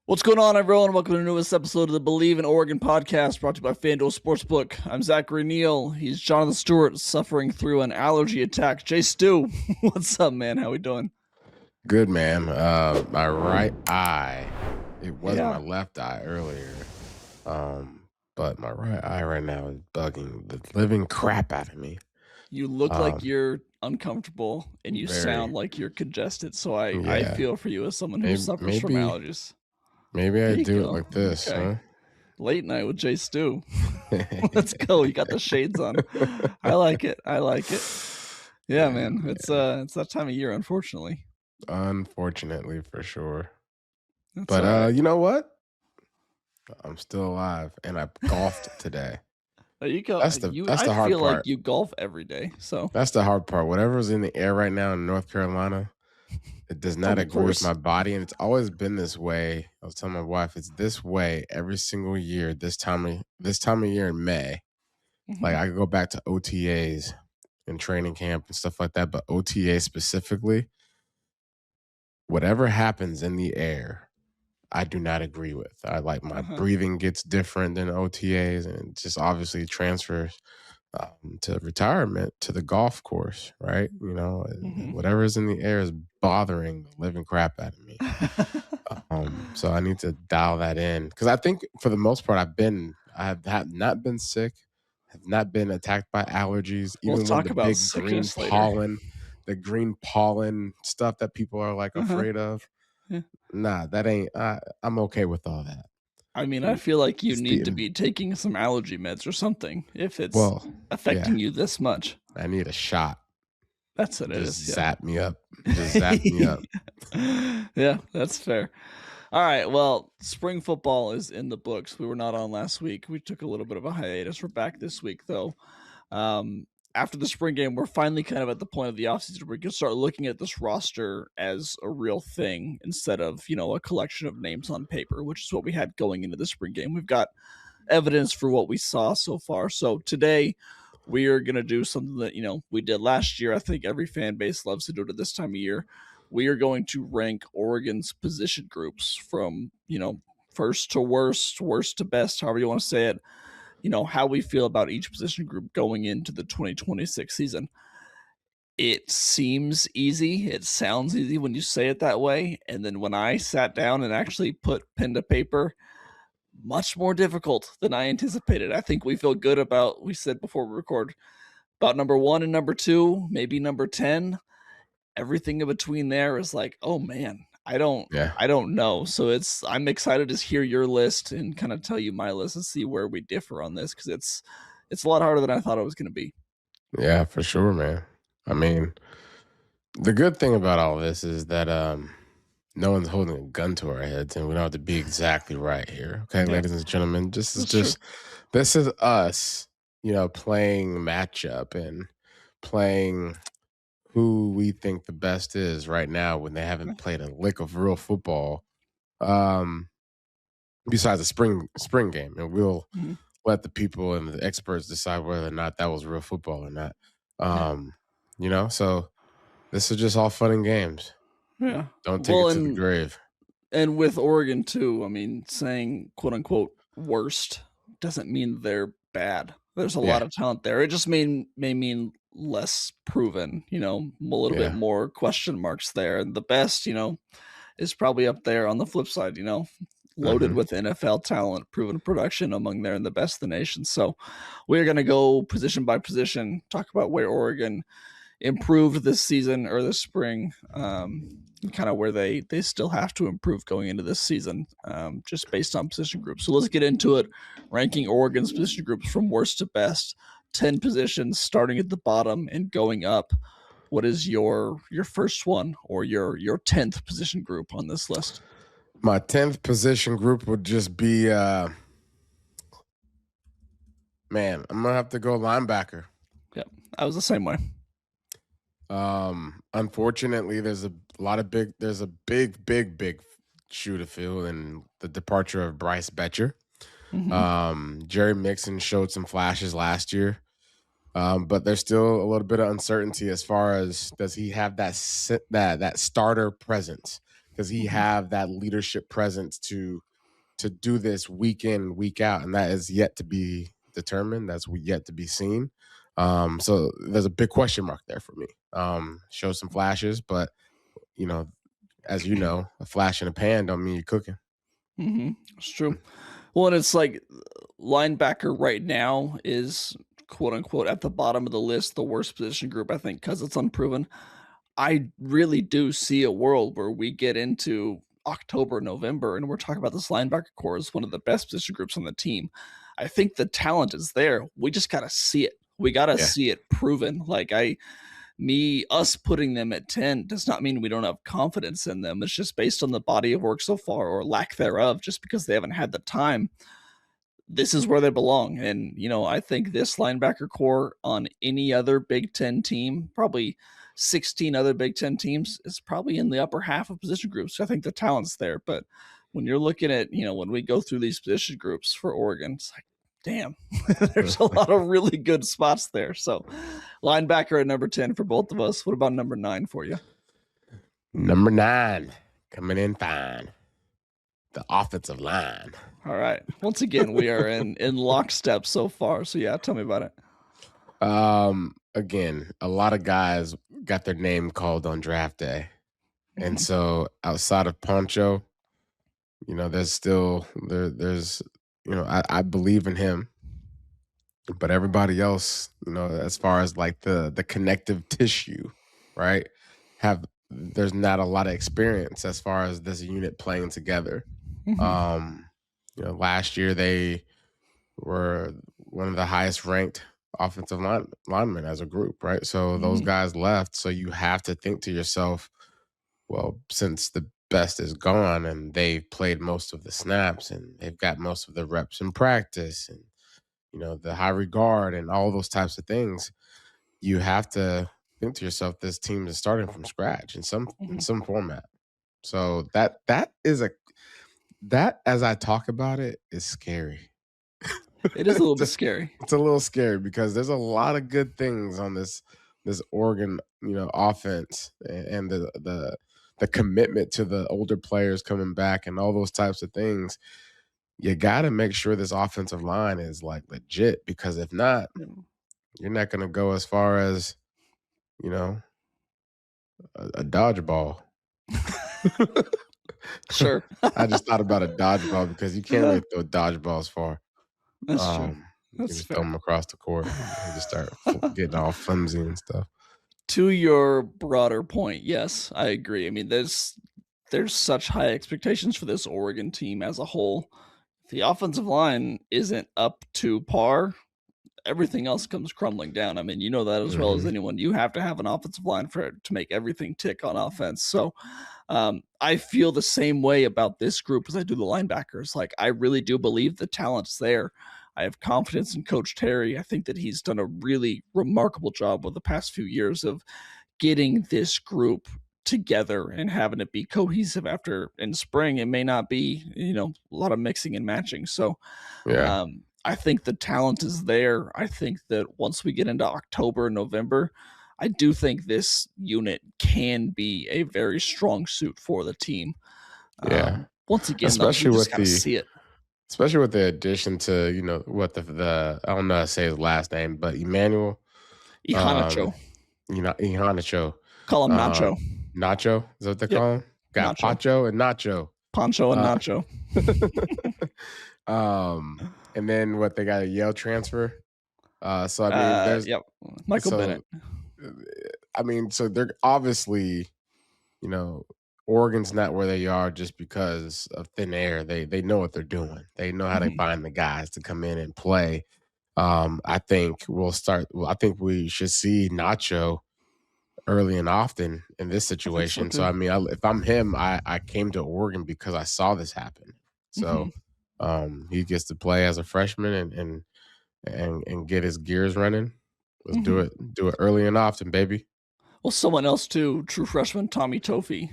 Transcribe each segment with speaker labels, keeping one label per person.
Speaker 1: What's going on, everyone? Welcome to the newest episode of the Believe in Oregon podcast, brought to you by FanDuel Sportsbook. I'm Zachary, Neel. He's Jonathan Stewart, suffering through an allergy attack. Jay Stu, what's up, man? How we doing?
Speaker 2: Good, man. My right eye. It wasn't my left eye earlier. But my right eye right now is bugging the living crap out of me.
Speaker 1: You look like you're uncomfortable, and you sound like you're congested. So I feel for you as someone who suffers from allergies.
Speaker 2: Maybe I do it like this, huh?
Speaker 1: Late night with Jay Stu. Let's go. You got the shades on. I like it. Yeah, man. It's that time of year, unfortunately.
Speaker 2: Unfortunately, for sure.
Speaker 1: That's
Speaker 2: but
Speaker 1: right.
Speaker 2: You know what? I'm still alive, and I golfed today.
Speaker 1: You go.
Speaker 2: That's the hard
Speaker 1: I feel
Speaker 2: part.
Speaker 1: like you golf every day, so
Speaker 2: That's the hard part. Whatever's in the air right now in North Carolina, it does not agree with my body, and it's always been this way. I was telling my wife it's this way every single year. This time of year in May, like I could go back to OTAs and training camp and stuff like that, but OTA specifically, whatever happens in the air, I do not agree with. I like my breathing gets different than OTAs, and it just obviously transfers to retirement to the golf course, right? You know, whatever is in the air is bothering the living crap out of me. So I need to dial that in because I think for the most part I have not been sick, have not been attacked by allergies.
Speaker 1: We'll
Speaker 2: even
Speaker 1: talk
Speaker 2: when
Speaker 1: about
Speaker 2: the green pollen stuff that people are like afraid of.
Speaker 1: Yeah.
Speaker 2: Nah, that ain't. I'm okay with all that.
Speaker 1: I mean, I feel like you need to be taking some allergy meds or something if it's affecting you this much.
Speaker 2: I need a shot.
Speaker 1: That's what it is.
Speaker 2: Zap me up. Just zap me up.
Speaker 1: Yeah, that's fair. All right. Well, spring football is in the books. We were not on last week. We took a little bit of a hiatus. We're back this week, though. After the spring game, we're finally kind of at the point of the offseason where we can start looking at this roster as a real thing instead of, a collection of names on paper, which is what we had going into the spring game. We've got evidence for what we saw so far. So today we are going to do something that, we did last year. I think every fan base loves to do it at this time of year. We are going to rank Oregon's position groups from, first to worst, worst to best, however you want to say it. How we feel about each position group going into the 2026 season. It seems easy. It sounds easy when you say it that way. And then when I sat down and actually put pen to paper, much more difficult than I anticipated. I think we feel good about, we said before we record, about number 1 and number 2, maybe number 10. Everything in between there is like, oh man, I don't know. So I'm excited to hear your list and kind of tell you my list and see where we differ on this, because it's a lot harder than I thought it was going to be.
Speaker 2: Yeah, for sure, man. I mean, the good thing about all this is that no one's holding a gun to our heads, and we don't have to be exactly right here. Okay, ladies and gentlemen, this is us, playing matchup and playing who we think the best is right now when they haven't played a lick of real football. Besides the spring game, and we'll let the people and the experts decide whether or not that was real football or not. So this is just all fun and games.
Speaker 1: Yeah.
Speaker 2: Don't take it to the grave.
Speaker 1: And with Oregon too, I mean, saying quote unquote worst doesn't mean they're bad. There's a lot of talent there. It just may mean less proven, a little bit more question marks there. And the best, is probably up there on the flip side, loaded with NFL talent, proven production among there and the best in the nation. So we're going to go position by position, talk about where Oregon improved this season or this spring, kind of where they still have to improve going into this season, just based on position groups. So let's get into it. Ranking Oregon's position groups from worst to best, 10 positions starting at the bottom and going up. What is your first one or your 10th position group on this list?
Speaker 2: My 10th position group would just be, man, I'm going to have to go linebacker.
Speaker 1: Yeah, I was the same way.
Speaker 2: Unfortunately, there's a big shoe to fill in the departure of Bryce Betcher. Jerry Mixon showed some flashes last year, but there's still a little bit of uncertainty as far as does he have that starter presence. Does he have that leadership presence to do this week in, week out? And that is yet to be determined. That's yet to be seen. So there's a big question mark there for me. Show some flashes, but as you know, a flash in a pan don't mean you're cooking.
Speaker 1: It's true. Well, and it's like linebacker right now is quote unquote at the bottom of the list, the worst position group, I think, because it's unproven. I really do see a world where we get into October, November, and we're talking about this linebacker core as one of the best position groups on the team. I think the talent is there. We just got to see it. We got to see it proven. Like us putting them at 10 does not mean we don't have confidence in them. It's just based on the body of work so far or lack thereof, just because they haven't had the time. This is where they belong. And, I think this linebacker core on any other Big Ten team, probably 16 other Big Ten teams, is probably in the upper half of position groups. So I think the talent's there. But when you're looking at, when we go through these position groups for Oregon, it's like, damn, there's a lot of really good spots there. So linebacker at number 10 for both of us. What about number 9 for you?
Speaker 2: Number 9, coming in fine. The offensive line.
Speaker 1: All right. Once again, we are in lockstep so far. So yeah, tell me about it.
Speaker 2: Again, a lot of guys got their name called on draft day. And so outside of Poncho, there's still there's I believe in him. But everybody else, as far as like the connective tissue, right? There's not a lot of experience as far as this unit playing together. Last year they were one of the highest ranked offensive linemen as a group, right? So those guys left. So you have to think to yourself, well, since the best is gone and they've played most of the snaps and they've got most of the reps in practice and the high regard and all those types of things, you have to think to yourself, this team is starting from scratch in some format. So that as I talk about it is scary.
Speaker 1: It is a little bit scary.
Speaker 2: It's a little scary because there's a lot of good things on this Oregon, offense and the commitment to the older players coming back and all those types of things. You got to make sure this offensive line is like legit, because if not, you're not going to go as far as, a dodgeball.
Speaker 1: Sure.
Speaker 2: I just thought about a dodgeball because you can't really throw dodgeballs far.
Speaker 1: That's true.
Speaker 2: You just throw them across the court and just start getting all flimsy and stuff.
Speaker 1: To your broader point, yes, I agree. I mean, there's such high expectations for this Oregon team as a whole. If the offensive line isn't up to par, everything else comes crumbling down. I mean, you know that as well as anyone. You have to have an offensive line to make everything tick on offense. So I feel the same way about this group as I do the linebackers. Like, I really do believe the talent's there. I have confidence in Coach Terry. I think that he's done a really remarkable job over the past few years of getting this group together and having it be cohesive after in spring. It may not be, a lot of mixing and matching. So I think the talent is there. I think that once we get into October, November, I do think this unit can be a very strong suit for the team. Once again,
Speaker 2: especially
Speaker 1: though, we just gotta see it.
Speaker 2: Especially with the addition to, what the I don't know how to say his last name, but Emmanuel
Speaker 1: Ihanacho.
Speaker 2: Ihanacho.
Speaker 1: Call him Nacho.
Speaker 2: Nacho? Is that what they call him? Got
Speaker 1: Nacho.
Speaker 2: Pacho and Nacho.
Speaker 1: Poncho and Nacho.
Speaker 2: And then what, they got a Yale transfer. So I mean, there's
Speaker 1: Michael Bennett.
Speaker 2: I mean, so they're obviously, Oregon's not where they are just because of thin air. They know what they're doing. They know how to find the guys to come in and play. I think I think we should see Nacho early and often in this situation. So I mean, if I'm him, I came to Oregon because I saw this happen. So he gets to play as a freshman and get his gears running. Let's do it early and often, baby.
Speaker 1: Well, someone else too, true freshman Tommy Tofi,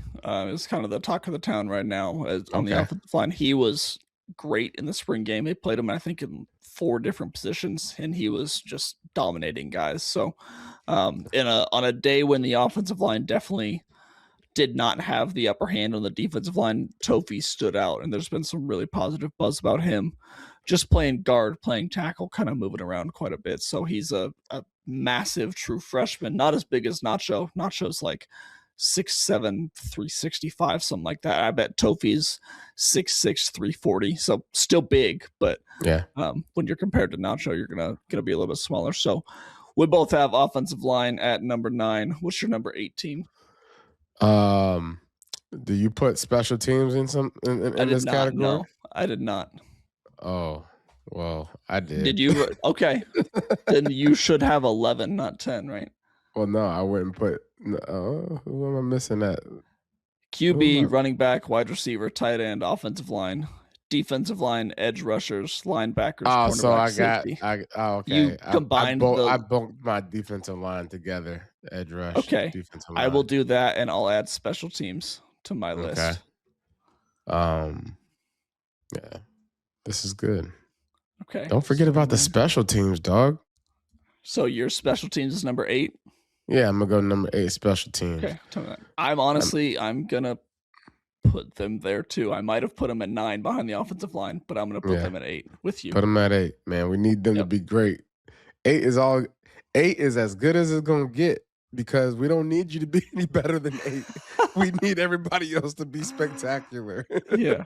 Speaker 1: is kind of the talk of the town right now on the offensive line. He was great in the spring game. They played him, I think, in 4 different positions, and he was just dominating guys. So on a day when the offensive line definitely did not have the upper hand on the defensive line. Trophy stood out, and there's been some really positive buzz about him. Just playing guard, playing tackle, kind of moving around quite a bit. So he's a massive true freshman, not as big as Nacho. Nacho's like 6'7", 365, something like that. I bet Trophy's 6'6", 340. So still big, but
Speaker 2: Yeah.
Speaker 1: when you're compared to Nacho, you're gonna be a little bit smaller. So we both have offensive line at number 9. What's your number 8 team?
Speaker 2: Do you put special teams in this category?
Speaker 1: No, I did not.
Speaker 2: Oh, well, I did.
Speaker 1: Did you? Okay. Then you should have 11, not 10, right?
Speaker 2: Well, no, I wouldn't put. Who am I missing at?
Speaker 1: QB, running back, wide receiver, tight end, offensive line, defensive line, edge rushers, linebackers, cornerbacks,
Speaker 2: so I
Speaker 1: safety.
Speaker 2: okay.
Speaker 1: You combined
Speaker 2: I bumped my defensive line together. Edge rush.
Speaker 1: Okay.
Speaker 2: Defensive line.
Speaker 1: I will do that, and I'll add special teams to my list.
Speaker 2: Yeah. This is good.
Speaker 1: Okay.
Speaker 2: Don't forget about the special teams, dog.
Speaker 1: So your special teams is number 8?
Speaker 2: Yeah, I'm gonna go number 8, special teams.
Speaker 1: Okay, tell me that. I'm gonna put them there too. I might have put them at 9 behind the offensive line, but I'm gonna put them at 8 with you.
Speaker 2: Put them at 8, man. We need them to be great. 8 is as good as it's gonna get, because we don't need you to be any better than 8. We need everybody else to be spectacular.
Speaker 1: Yeah.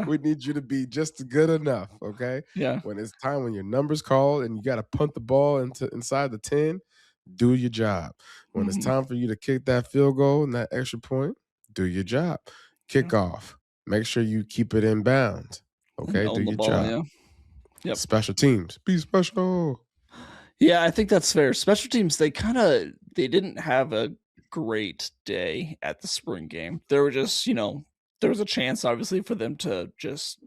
Speaker 2: We need you to be just good enough, okay?
Speaker 1: Yeah.
Speaker 2: When it's time, when your number's called and you got to punt the ball inside the 10, do your job. When it's time for you to kick that field goal and that extra point, do your job. Kick off. Make sure you keep it in bounds. Okay, do your job.
Speaker 1: Yeah. Yep.
Speaker 2: Special teams. Be special.
Speaker 1: Yeah, I think that's fair. Special teams, they didn't have a great day at the spring game. There were just, there was a chance, obviously, for them to just,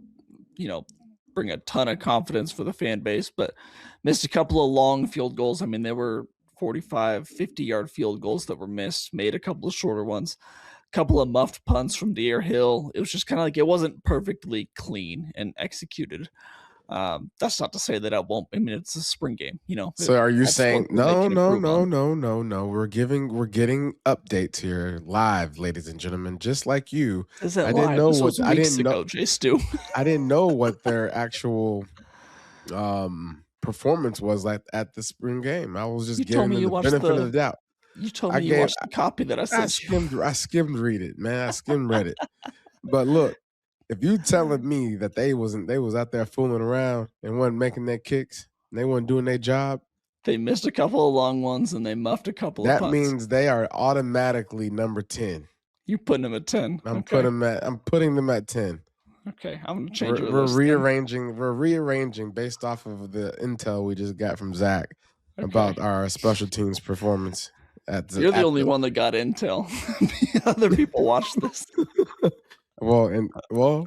Speaker 1: bring a ton of confidence for the fan base, but missed a couple of long field goals. I mean, there were 45, 50-yard field goals that were missed, made a couple of shorter ones, a couple of muffed punts from Deer Hill. It was just kind of like it wasn't perfectly clean and executed. That's not to say that I won't. I mean, it's a spring game,
Speaker 2: So are you saying no? We're getting updates here live, ladies and gentlemen, just like you.
Speaker 1: I didn't know what I didn't know. Jay Stu.
Speaker 2: I didn't know what their actual performance was like at the spring game. I was just giving them the benefit of the doubt.
Speaker 1: You told me you watched the copy that I sent you.
Speaker 2: I skimmed read it, man. I skimmed read it. But look, if you telling me that they was out there fooling around and wasn't making their kicks, and they weren't doing their job,
Speaker 1: they missed a couple of long ones and they muffed a couple of punts.
Speaker 2: That means they are automatically number 10.
Speaker 1: You putting them at 10?
Speaker 2: I'm putting them at 10.
Speaker 1: Okay, I'm gonna change your
Speaker 2: list. We're rearranging based off of the intel we just got from Zach about our special teams performance.
Speaker 1: You're the only one that got intel. The other people watched this.
Speaker 2: Well,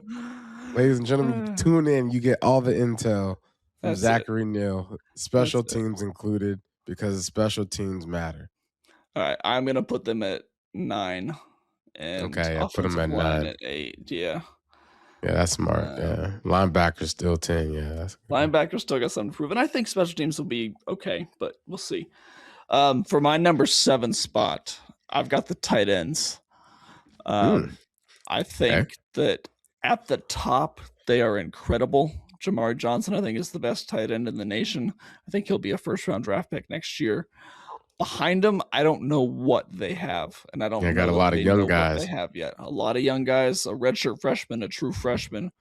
Speaker 2: ladies and gentlemen, you tune in. You get all the intel from Zachary, Neel, special teams included, because special teams matter.
Speaker 1: All right, I'm gonna put them at 9, and
Speaker 2: I put them at 9.
Speaker 1: At 8. Yeah,
Speaker 2: that's smart. Linebackers still 10. Yeah,
Speaker 1: linebackers still got something to prove, and I think special teams will be okay, but we'll see. For my number 7 spot, I've got the tight ends. I think that at the top, they are incredible. Jamari Johnson, I think, is the best tight end in the nation. I think he'll be a first-round draft pick next year. Behind him, I don't know what they have, and I don't know
Speaker 2: got a lot of young guys.
Speaker 1: What they have yet. A lot of young guys, a redshirt freshman, a true freshman.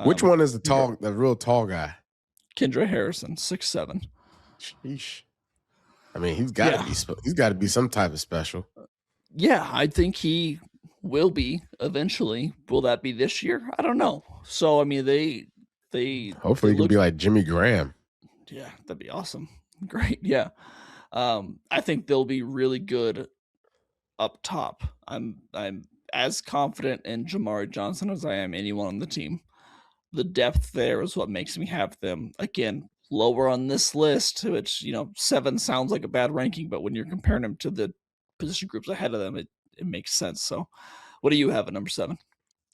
Speaker 2: Which one is the real tall guy?
Speaker 1: Kendra Harrison, 6'7".
Speaker 2: Sheesh. I mean, he's got to be some type of special.
Speaker 1: Yeah, I think he will be eventually. Will that be this year? I don't know. So I mean, they
Speaker 2: hopefully he can be like Jimmy Graham.
Speaker 1: Yeah, that'd be awesome. Great. Yeah. I think they'll be really good up top. I'm as confident in Jamari Johnson as I am anyone on the team. The depth there is what makes me have them again lower on this list, which 7 sounds like a bad ranking, but when you're comparing them to the position groups ahead of them, it makes sense. So what do you have at number 7?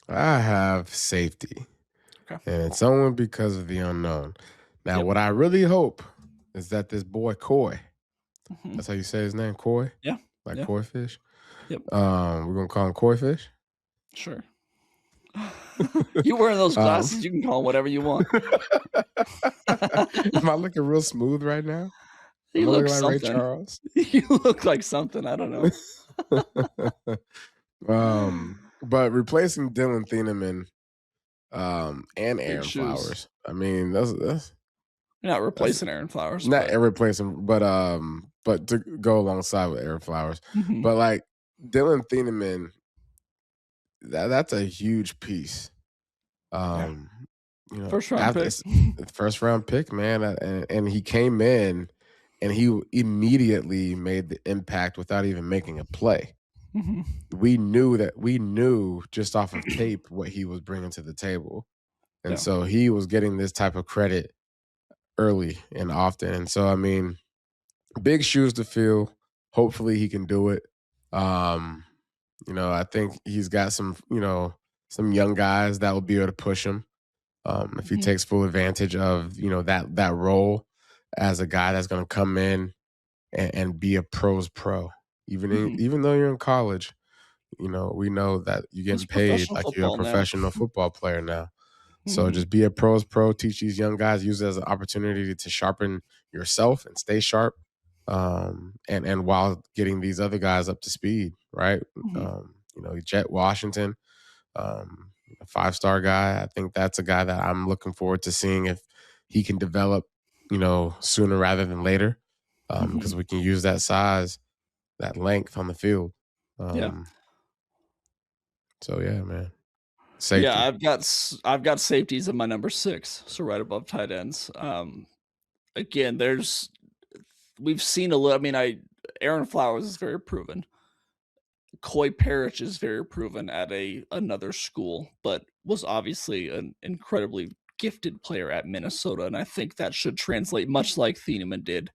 Speaker 2: I have safety. Okay. And it's only because of the unknown. Now, what I really hope is that this boy Coy, that's how you say his name, Coy?
Speaker 1: Yeah.
Speaker 2: Like koi fish?
Speaker 1: Yep.
Speaker 2: We're gonna call him Koi Fish.
Speaker 1: Sure. You wearing those
Speaker 2: Um,
Speaker 1: glasses, you can call him whatever you want.
Speaker 2: Am I looking real smooth right now?
Speaker 1: You
Speaker 2: Am I
Speaker 1: look
Speaker 2: looking like Ray
Speaker 1: something.
Speaker 2: Charles?
Speaker 1: You look like something, I don't know.
Speaker 2: But replacing Dylan Thieneman, and
Speaker 1: Big
Speaker 2: Aaron
Speaker 1: shoes.
Speaker 2: Flowers. I mean,
Speaker 1: You're not
Speaker 2: that's
Speaker 1: replacing Aaron Flowers,
Speaker 2: not
Speaker 1: but
Speaker 2: replacing, but to go alongside with Aaron Flowers.
Speaker 1: Mhm.
Speaker 2: But like Dylan Thieneman, that's a huge piece.
Speaker 1: Yeah.
Speaker 2: Um,
Speaker 1: First round
Speaker 2: after
Speaker 1: pick.
Speaker 2: it's the first round pick, man, and he came in and he immediately made the impact without even making a play.
Speaker 1: Mhm.
Speaker 2: We knew just off of tape what he was bringing to the table. And
Speaker 1: Yeah.
Speaker 2: so he was getting this type of credit early and often. And so, I mean, big shoes to fill. Hopefully he can do it. Um, I think he's got some young guys that will be able to push him. If he
Speaker 1: Mhm.
Speaker 2: takes full advantage of, that role as a guy that's going to come in and be a pro's pro.
Speaker 1: Mhm.
Speaker 2: Even though you're in college, we know that you're
Speaker 1: It's
Speaker 2: getting paid
Speaker 1: professional
Speaker 2: like you're a
Speaker 1: football now.
Speaker 2: professional football player now. So
Speaker 1: Mhm.
Speaker 2: just be a pro's pro, teach these young guys, use it as an opportunity to sharpen yourself and stay sharp. And while getting these other guys up to speed, right?
Speaker 1: Mhm.
Speaker 2: Jet Washington, a 5-star guy. I think that's a guy that I'm looking forward to seeing if he can develop, sooner rather than later.
Speaker 1: Mhm.
Speaker 2: Because we can use that size, that length on the field.
Speaker 1: Yeah.
Speaker 2: Um, so yeah, man.
Speaker 1: Yeah,
Speaker 2: Safety.
Speaker 1: I've got safeties at my number 6, so right above tight ends. Again, we've seen a little. I mean, I Aaron Flowers is very proven. Coy Parrish is very proven at another school, but was obviously an incredibly gifted player at Minnesota, and I think that should translate much like Thieneman did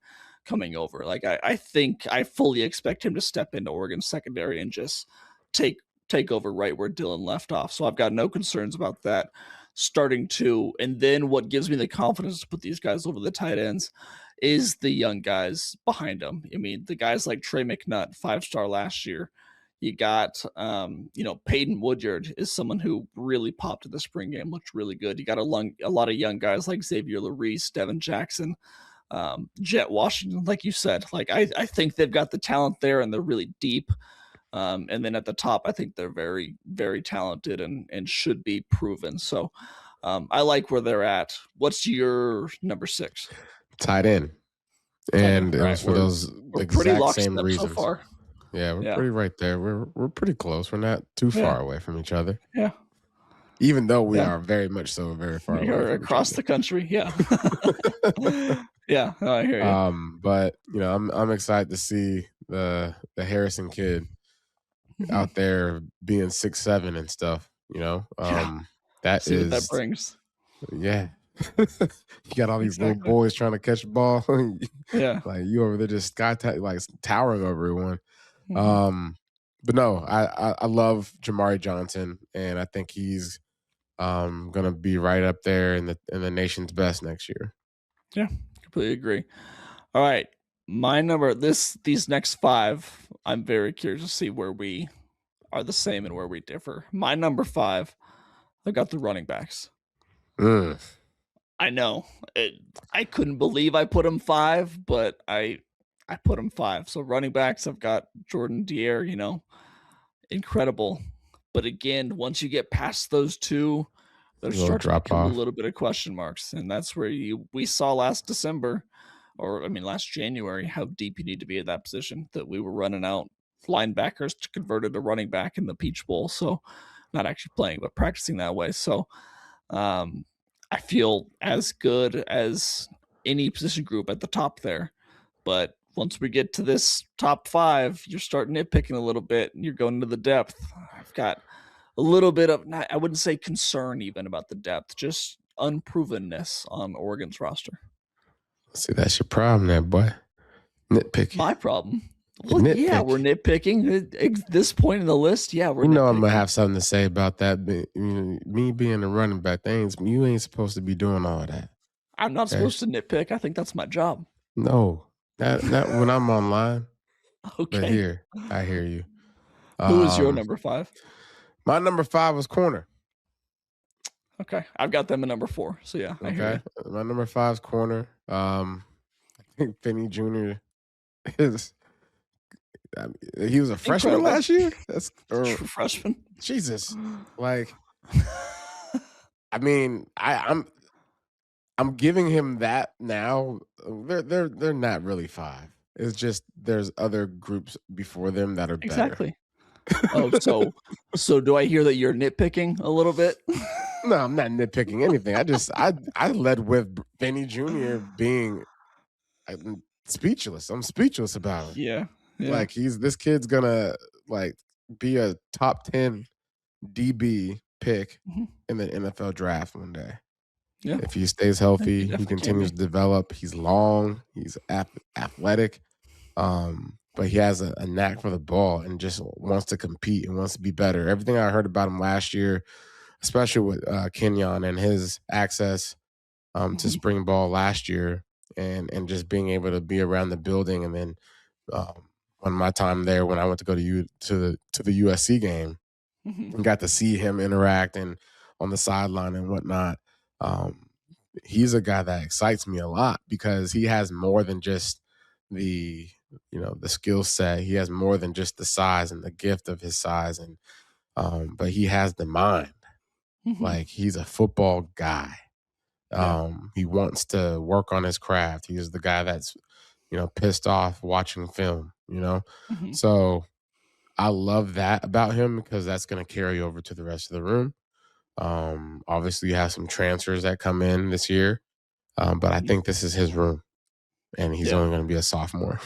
Speaker 1: coming over. Like I think I fully expect him to step into Oregon's secondary and just take take over right where Dylan left off. So I've got no concerns about that. Starting to, and then what gives me the confidence to put these guys over the tight ends is the young guys behind them. I mean, the guys like Trey McNutt, 5-star last year. You got, Peyton Woodyard is someone who really popped in the spring game, looked really good. You got a lot of young guys like Xavier Larice, Devin Jackson, Jet Washington, like you said. Like I think they've got the talent there, and they're really deep. And then at the top, I think they're very, very talented and should be proven. So I like where they're at. What's your number 6?
Speaker 2: Tight end.
Speaker 1: Tight end.
Speaker 2: And it
Speaker 1: All right,
Speaker 2: was for those
Speaker 1: we're pretty
Speaker 2: exact same
Speaker 1: lockstep so
Speaker 2: reasons.
Speaker 1: far.
Speaker 2: Yeah, we're
Speaker 1: Yeah,
Speaker 2: pretty right there. We're pretty close. We're not too
Speaker 1: yeah,
Speaker 2: far away from each other,
Speaker 1: yeah,
Speaker 2: even though we
Speaker 1: yeah.
Speaker 2: are very much so very far away
Speaker 1: You're
Speaker 2: from each
Speaker 1: across
Speaker 2: other.
Speaker 1: the country. Yeah. Yeah, no, I hear you.
Speaker 2: But I'm excited to see the Harrison kid
Speaker 1: Mhm.
Speaker 2: out there being 6'7" and stuff.
Speaker 1: Yeah,
Speaker 2: That
Speaker 1: see what that
Speaker 2: is,
Speaker 1: brings.
Speaker 2: yeah. You got all these little
Speaker 1: Exactly.
Speaker 2: boys trying to catch the ball,
Speaker 1: Yeah.
Speaker 2: like you over there just like towering over everyone.
Speaker 1: Mhm.
Speaker 2: Um, but no, I love Jamari Johnson, and I think he's gonna be right up there in the nation's best next year.
Speaker 1: Yeah, completely agree. All right. My number these next 5, I'm very curious to see where we are the same and where we differ. My number 5, I got the running backs.
Speaker 2: Mm,
Speaker 1: I know. I couldn't believe I put him 5, but I put him 5. So running backs, I've got Jordan Deere, incredible. But again, once you get past those 2, there
Speaker 2: a little
Speaker 1: start to
Speaker 2: drop
Speaker 1: become a
Speaker 2: off.
Speaker 1: little bit of question marks, and that's where we saw last December, or I mean last January, how deep you need to be at that position. That we were running out linebackers to convert it to running back in the Peach Bowl. So not actually playing, but practicing that way. So um, I feel as good as any position group at the top there. But once we get to this top 5, you're starting nitpicking a little bit and you're going into the depth. I've got a little bit of, not, I wouldn't say concern even about the depth, just unprovenness on Oregon's roster.
Speaker 2: See, that's your problem, there, boy. Nitpicky.
Speaker 1: My problem.
Speaker 2: You
Speaker 1: Well, yeah, we're
Speaker 2: nitpicky.
Speaker 1: nitpicking. At this point in the list, yeah, we're
Speaker 2: I'm gonna
Speaker 1: nitpicking.
Speaker 2: have something to say about that. But, me being a running back, you ain't supposed to be doing all that.
Speaker 1: I'm not
Speaker 2: Okay?
Speaker 1: supposed to nitpick. I think that's my job.
Speaker 2: No, not when I'm online. But
Speaker 1: Okay.
Speaker 2: here, I hear you.
Speaker 1: Who is your number 5?
Speaker 2: My number 5 was corner.
Speaker 1: Okay, I've got them at number 4. So yeah, I hear you.
Speaker 2: My number 5 is corner. I think Finney Jr. is. He was a freshman
Speaker 1: Incredible.
Speaker 2: last year.
Speaker 1: True freshman.
Speaker 2: Jesus, like, I mean, I'm giving him that now. They're not really 5. It's just there's other groups before them that are better.
Speaker 1: Exactly. Oh, so do I hear that you're nitpicking a little bit?
Speaker 2: No, I'm not nitpicking anything. I led with Finney Jr. being speechless. I'm speechless about him.
Speaker 1: Yeah.
Speaker 2: Like this kid's gonna like be a top 10 DB pick in the NFL draft one day.
Speaker 1: Yeah.
Speaker 2: If he stays healthy, he continues to develop. He's long, he's athletic, but he has a knack for the ball and just wants to compete and wants to be better. Everything I heard about him last year, especially with Kenyon and his access to spring ball last year, and just being able to be around the building, and then on my time there when I went to go to the USC game and got to see him interact and on the sideline and whatnot. He's a guy that excites me a lot because he has more than just the skill set. He has more than just the size and the gift of his size, and but he has the mind. Like, he's a football guy. He wants to work on his craft. He's the guy that's pissed off watching film. So I love that about him because that's going to carry over to the rest of the room. Obviously, you have some transfers that come in this year, but I think this is his room, and he's only going to be a sophomore.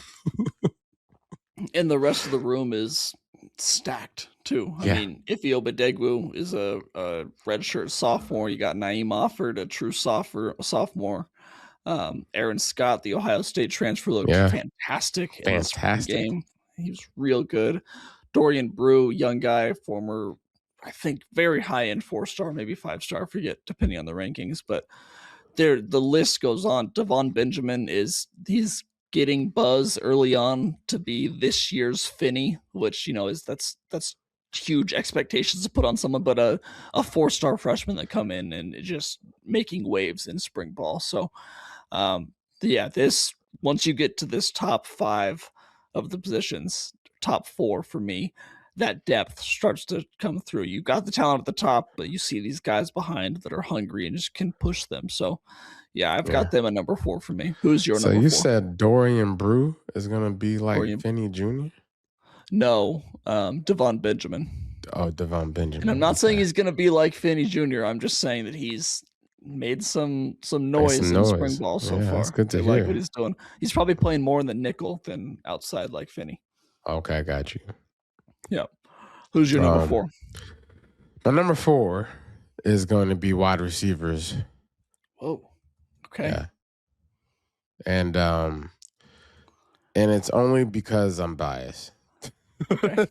Speaker 1: And the rest of the room is stacked too. I mean, Ife Obadegwu is a redshirt sophomore. You got Naeem Offord, a true sophomore. Aaron Scott, the Ohio State transfer, looked fantastic in the spring game. He was real good. Dorian Brew, young guy, former, I think, very high-end 4-star, maybe 5-star, forget, depending on the rankings. But the list goes on. Devon Benjamin he's getting buzz early on to be this year's Finney, which that's huge expectations to put on someone, but a 4-star freshman that come in and just making waves in spring ball. So this, once you get to this top 5 of the positions, top 4 for me, that depth starts to come through. You got the talent at the top, but you see these guys behind that are hungry and just can push them. So I've got them at number 4 for me. Who's your number 4?
Speaker 2: So you said Dorian Brew is going to be like Finney Jr.?
Speaker 1: No, Devon Benjamin.
Speaker 2: Oh, Devon Benjamin.
Speaker 1: And I'm not saying he's going to be like Finney Jr. I'm just saying that he's made some noise in spring ball so far.
Speaker 2: That's good to
Speaker 1: hear.
Speaker 2: Like
Speaker 1: what he's doing. He's probably playing more in the nickel than outside like Finney.
Speaker 2: Okay, I got you.
Speaker 1: Yeah. Who's your number 4?
Speaker 2: My number 4 is going to be wide receivers.
Speaker 1: Whoa. Okay.
Speaker 2: Yeah. And it's only because I'm biased.
Speaker 1: Okay.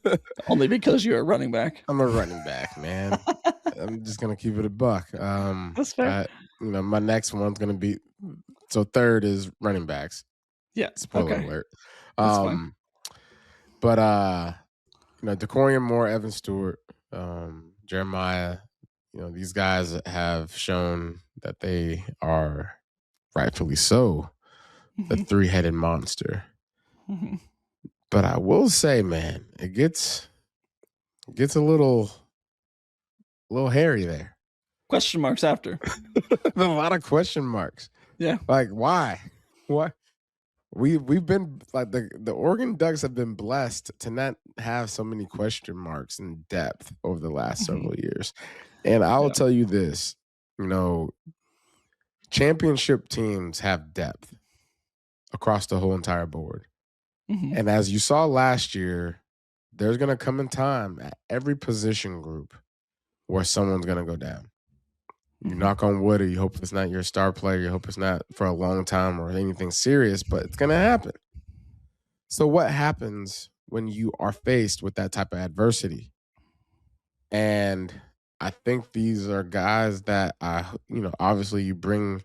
Speaker 1: Only because you're a running back.
Speaker 2: I'm a running back, man. I'm just gonna keep it a buck.
Speaker 1: That's fair.
Speaker 2: My next one's gonna be, so third is running backs.
Speaker 1: Yeah.
Speaker 2: Spoiler alert.
Speaker 1: That's fine.
Speaker 2: But DeCorian Moore, Evan Stewart, Jeremiah, these guys have shown that they are rightfully so the 3-headed monster. But I will say, man, it gets a little hairy there.
Speaker 1: Question marks after.
Speaker 2: A lot of question marks.
Speaker 1: Yeah.
Speaker 2: Like, why? What? We've been like the Oregon Ducks have been blessed to not have so many question marks in depth over the last several years. And I will tell you this, championship teams have depth across the whole entire board. And as you saw last year, there's going to come a time at every position group where someone's going to go down. You knock on wood, or you hope it's not your star player. You hope it's not for a long time or anything serious, but it's going to happen. So what happens when you are faced with that type of adversity? And I think these are guys that obviously you bring,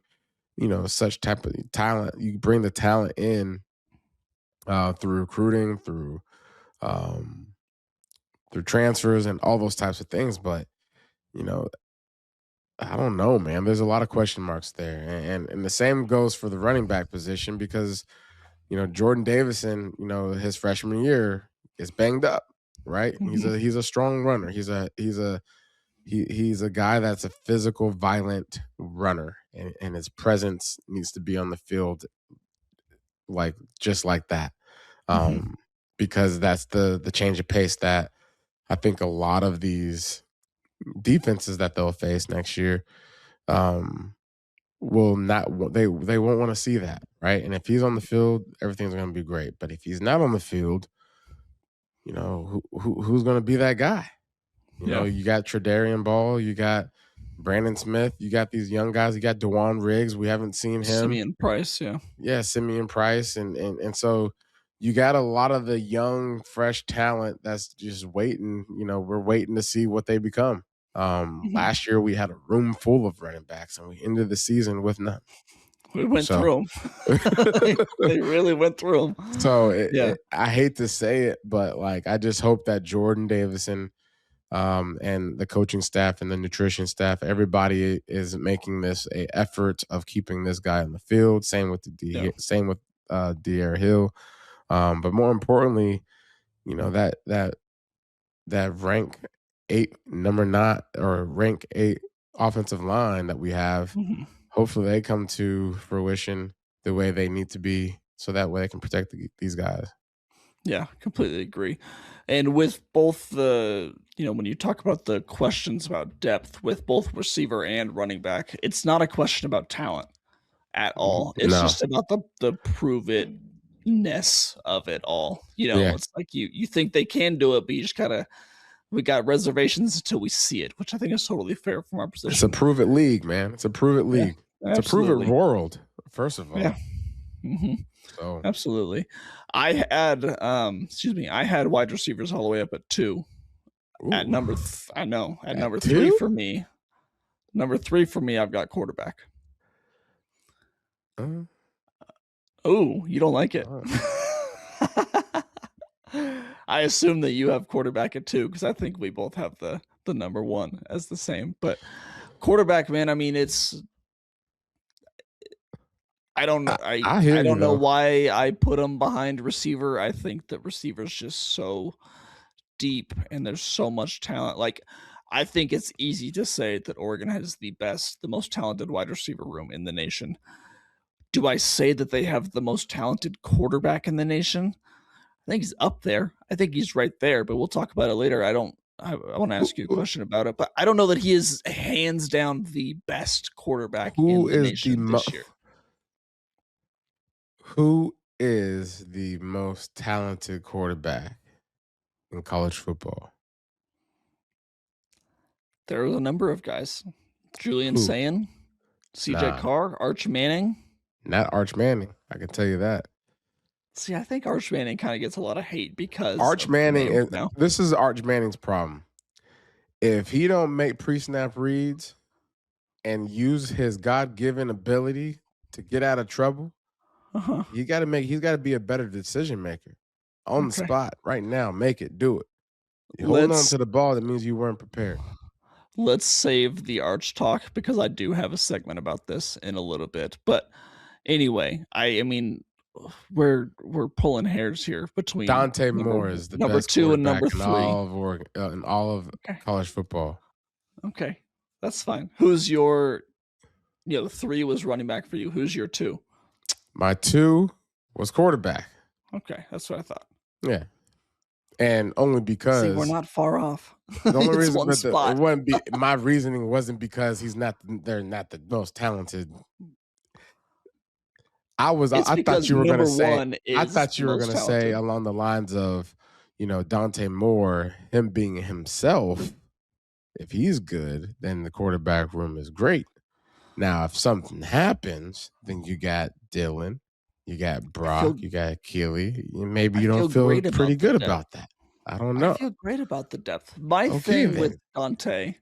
Speaker 2: such type of talent. You bring the talent in through recruiting, through through transfers and all those types of things. But you know, I don't know, man. There's a lot of question marks there, and the same goes for the running back position because Jordan Davison, his freshman year is banged up, right? He's
Speaker 1: Mhm.
Speaker 2: a strong runner. He's a guy that's a physical, violent runner, and his presence needs to be on the field like just like that,
Speaker 1: Mhm.
Speaker 2: um, because that's the change of pace that I think a lot of these defenses that they'll face next year um, will not they won't want to see that, right? And if he's on the field, everything's going to be great. But if he's not on the field, who's going to be that guy?
Speaker 1: Yeah.
Speaker 2: You got Tre'Davious Ball, you got Brandon Smith, you got these young guys, you got Dewan Riggs. We haven't seen him.
Speaker 1: Simeon Price, yeah.
Speaker 2: Yeah, Simeon Price, and so you got a lot of the young, fresh talent that's just waiting. We're waiting to see what they become.
Speaker 1: Mhm.
Speaker 2: Last year we had a room full of running backs, and we ended the season with none.
Speaker 1: We went
Speaker 2: So,
Speaker 1: through them. They really went through them.
Speaker 2: so
Speaker 1: Yeah.
Speaker 2: I hate to say it, but like I just hope that Jordan Davison, and the coaching staff and the nutrition staff, everybody is making this a effort of keeping this guy on the field. Same with
Speaker 1: Yeah.
Speaker 2: same with De'Aaron Hill. But more importantly, that rank 8 number 9 or rank 8 offensive line that we have.
Speaker 1: Mhm.
Speaker 2: Hopefully, they come to fruition the way they need to be, so that way they can protect these guys.
Speaker 1: Yeah, completely agree. And with both when you talk about the questions about depth with both receiver and running back, it's not a question about talent at all. It's
Speaker 2: No,
Speaker 1: just about the prove it ness of it all.
Speaker 2: yeah,
Speaker 1: It's like you think they can do it, but you just gotta we got reservations until we see it, which I think is totally fair from our
Speaker 2: it's a
Speaker 1: position.
Speaker 2: prove it league, man. It's a prove it
Speaker 1: Yeah,
Speaker 2: league. It's a prove it
Speaker 1: absolutely.
Speaker 2: world, first of
Speaker 1: Yeah.
Speaker 2: all.
Speaker 1: Mhm.
Speaker 2: So,
Speaker 1: Absolutely. I had wide receivers all the way up at 2. At
Speaker 2: ooh,
Speaker 1: number th I know, at
Speaker 2: at
Speaker 1: number 3
Speaker 2: 2?
Speaker 1: for me number 3 for me, I've got quarterback.
Speaker 2: Uh,
Speaker 1: Oh, you don't like it.
Speaker 2: uh,
Speaker 1: I assume that you have quarterback at 2 because I think we both have the number 1 as the same, but quarterback, man, I mean, I don't know
Speaker 2: I
Speaker 1: I
Speaker 2: hear you
Speaker 1: don't know
Speaker 2: though.
Speaker 1: why I put him behind receiver. I think that receiver's just so deep and there's so much talent. Like, I think it's easy to say that Oregon has the most talented wide receiver room in the nation. Do I say that they have the most talented quarterback in the nation? I think he's up there. I think he's right there, but we'll talk about it later. I want to
Speaker 2: Who,
Speaker 1: ask you a question about it, but I don't know that he is hands down the best quarterback
Speaker 2: who
Speaker 1: in the
Speaker 2: is the
Speaker 1: nation this year.
Speaker 2: who is the most talented quarterback in college football?
Speaker 1: There was a number of guys. Julian
Speaker 2: Who?
Speaker 1: Sayin, CJ
Speaker 2: Nah,
Speaker 1: Carr, Arch Manning.
Speaker 2: not Arch Manning. I can tell you that.
Speaker 1: See, I think Arch Manning kind of gets a lot of hate because
Speaker 2: Arch
Speaker 1: of the
Speaker 2: Manning
Speaker 1: name
Speaker 2: is
Speaker 1: now.
Speaker 2: this is Arch Manning's problem. If he don't make pre-snap reads and use his God-given ability to get out of trouble,
Speaker 1: Uh-huh.
Speaker 2: he's got to be a better decision maker on the
Speaker 1: Okay.
Speaker 2: spot right now. Make it, do it. You holding on
Speaker 1: Let's
Speaker 2: to the ball, that means you weren't prepared.
Speaker 1: let's save the Arch talk because I do have a segment about this in a little bit. But anyway, I mean we're pulling hairs here between
Speaker 2: Dante
Speaker 1: number
Speaker 2: Moore is the
Speaker 1: number
Speaker 2: best
Speaker 1: 2 and
Speaker 2: quarterback
Speaker 1: number
Speaker 2: in
Speaker 1: 3.
Speaker 2: in all of
Speaker 1: Okay.
Speaker 2: college football.
Speaker 1: Okay. That's fine. Who's your 3 was running back for you. Who's your 2?
Speaker 2: My 2 was quarterback.
Speaker 1: Okay, that's what I thought.
Speaker 2: Yeah, and only
Speaker 1: See, we're
Speaker 2: because
Speaker 1: not far off.
Speaker 2: the only
Speaker 1: It's
Speaker 2: reason,
Speaker 1: one
Speaker 2: but it
Speaker 1: spot.
Speaker 2: wouldn't be my reasoning wasn't because they're not the most talented.
Speaker 1: It's
Speaker 2: I
Speaker 1: because
Speaker 2: thought you were gonna
Speaker 1: number
Speaker 2: say
Speaker 1: 1 is the most talented.
Speaker 2: along the lines of, Dante Moore, him being himself. If he's good, then the quarterback room is great. Now, if something happens, then you got Dylan, you got
Speaker 1: I feel
Speaker 2: Brock, you got Keely. Maybe
Speaker 1: I
Speaker 2: you don't
Speaker 1: feel
Speaker 2: feel
Speaker 1: great
Speaker 2: pretty
Speaker 1: about the
Speaker 2: good
Speaker 1: depth.
Speaker 2: about that. I don't
Speaker 1: I
Speaker 2: know.
Speaker 1: feel great about the depth. My
Speaker 2: Okay,
Speaker 1: thing with
Speaker 2: then.
Speaker 1: Dante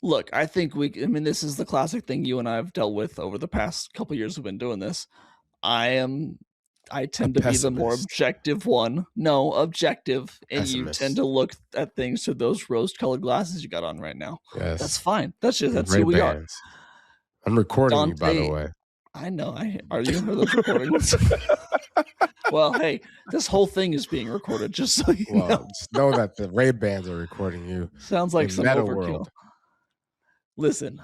Speaker 1: look, I mean, this is the classic thing you and I have dealt with over the past couple years we've been doing this. I am I tend to be the more objective one. No, objective, and you tend to look at things through those rose-colored glasses you got on right now.
Speaker 2: Yes.
Speaker 1: That's fine. That's who we are.
Speaker 2: I'm recording you, by the way.
Speaker 1: I know. Are you? Are those recordings? Well, hey, this whole thing is being recorded, just so you know.
Speaker 2: Just know that the Ray-Bans are recording you.
Speaker 1: Sounds like some overkill. World. Listen,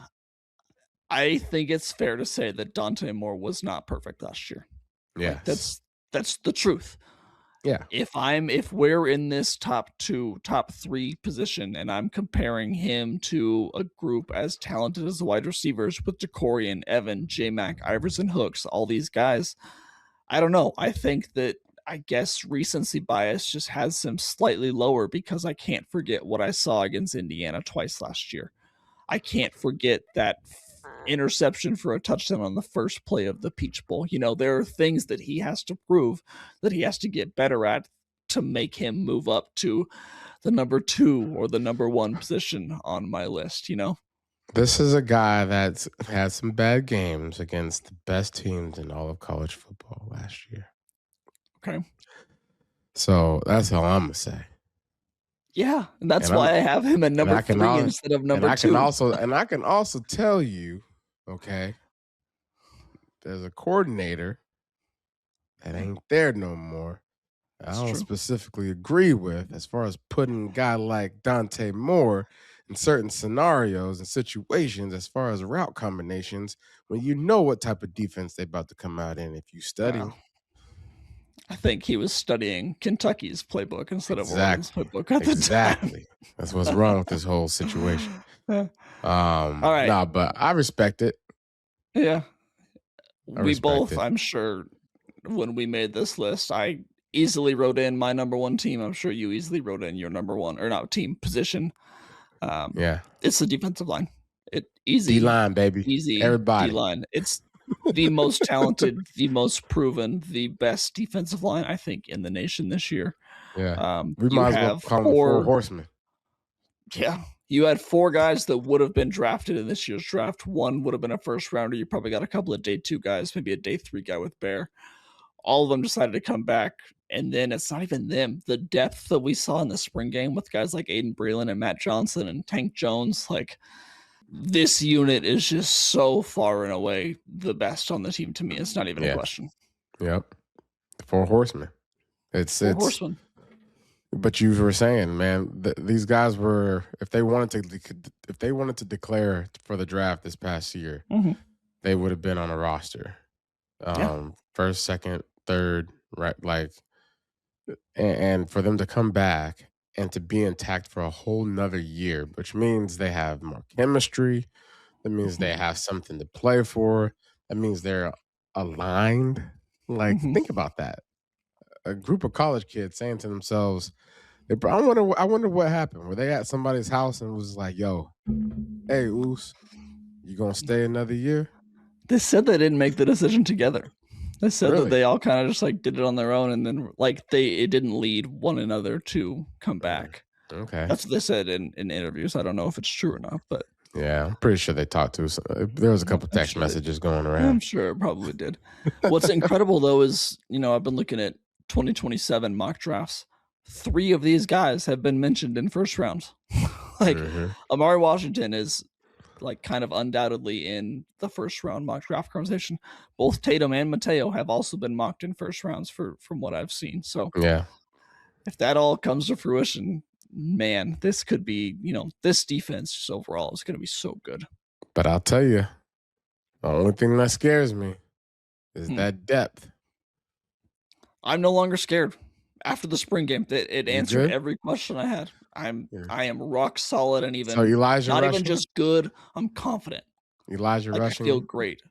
Speaker 1: I think it's fair to say that Dante Moore was not perfect last year.
Speaker 2: Yeah,
Speaker 1: that's the truth.
Speaker 2: Yeah.
Speaker 1: If we're in this top 3 position, and I'm comparing him to a group as talented as the wide receivers with Jacorian, Evan, J-Mac, Iverson, Hooks, all these guys, I don't know. I think that, I guess, recency bias just has him slightly lower because I can't forget what I saw against Indiana twice last year. I can't forget that interception for a touchdown on the first play of the Peach Bowl. There are things that he has to prove, that he has to get better at to make him move up to the number 2 or the number 1 position on my list,
Speaker 2: This is a guy that's had some bad games against the best teams in all of college football last year.
Speaker 1: Okay.
Speaker 2: So that's all I'm going to say.
Speaker 1: Yeah, and that's why I have him at number 3 instead of number 2.
Speaker 2: I can also tell you, okay, there's a coordinator that ain't there no more. That's I don't specifically agree with as far as putting a guy like Dante Moore in certain scenarios and situations as far as route combinations when you know what type of defense they're about to come out in if you study. Wow.
Speaker 1: I think he was studying Kentucky's playbook instead of Oregon's playbook at the time.
Speaker 2: That's what's wrong with this whole situation. All right. Nah, but I respect it.
Speaker 1: Yeah. We both, I'm sure, when we made this list, I easily wrote in my number 1 team. I'm sure you easily wrote in your number 1 or not team position.
Speaker 2: Yeah.
Speaker 1: It's the defensive line. Easy.
Speaker 2: D-line, baby.
Speaker 1: Easy.
Speaker 2: Everybody.
Speaker 1: D-line. It's the most talented, the most proven, the best defensive line, I think, in the nation this year.
Speaker 2: Yeah. We might as well call them the 4 horsemen.
Speaker 1: Yeah. You had 4 guys that would have been drafted in this year's draft. 1 would have been a first rounder. You probably got a couple of day 2 guys, maybe a day 3 guy with Bear. All of them decided to come back. And then it's not even them. The depth that we saw in the spring game with guys like Aiden Breland and Matt Johnson and Tank Jones, like, this unit is just so far and away the best on the team to me. It's not even a question.
Speaker 2: Yep. 4 horsemen. It's
Speaker 1: 4 horsemen.
Speaker 2: But you were saying, man, these guys were, if they wanted to declare for the draft this past year, they would have been on a roster. First, second, third, right? Like, and for them to come back and to be intact for a whole nother year, which means they have more chemistry. That means they have something to play for. That means they're aligned. Like, think about that. A group of college kids saying to themselves, I wonder what happened. Were they at somebody's house and was like, yo, hey, Oos, you going to stay another year?
Speaker 1: They said they didn't make the decision together. They said that they all kind of just like did it on their own, and then like it didn't lead one another to come back.
Speaker 2: Okay.
Speaker 1: That's what they said in interviews. I don't know if it's true or not, but
Speaker 2: yeah, I'm pretty sure they talked to. There was a couple text messages going around.
Speaker 1: I'm sure it probably did. What's incredible though is, I've been looking at 2027 mock drafts. 3 of these guys have been mentioned in first rounds. Like Amari Washington is like kind of undoubtedly in the first round mock draft conversation. Both Tatum and Mateo have also been mocked in first rounds from what I've seen. So
Speaker 2: yeah,
Speaker 1: if that all comes to fruition, man, this could be, this defense just overall is going to be so good.
Speaker 2: But I'll tell you, the only thing that scares me is that depth.
Speaker 1: I'm no longer scared. After the spring game, it answered every question I had. I am rock solid, and even
Speaker 2: so Elijah
Speaker 1: not
Speaker 2: Rushing?
Speaker 1: Even just good. I'm confident.
Speaker 2: Elijah Rushing,
Speaker 1: I feel great.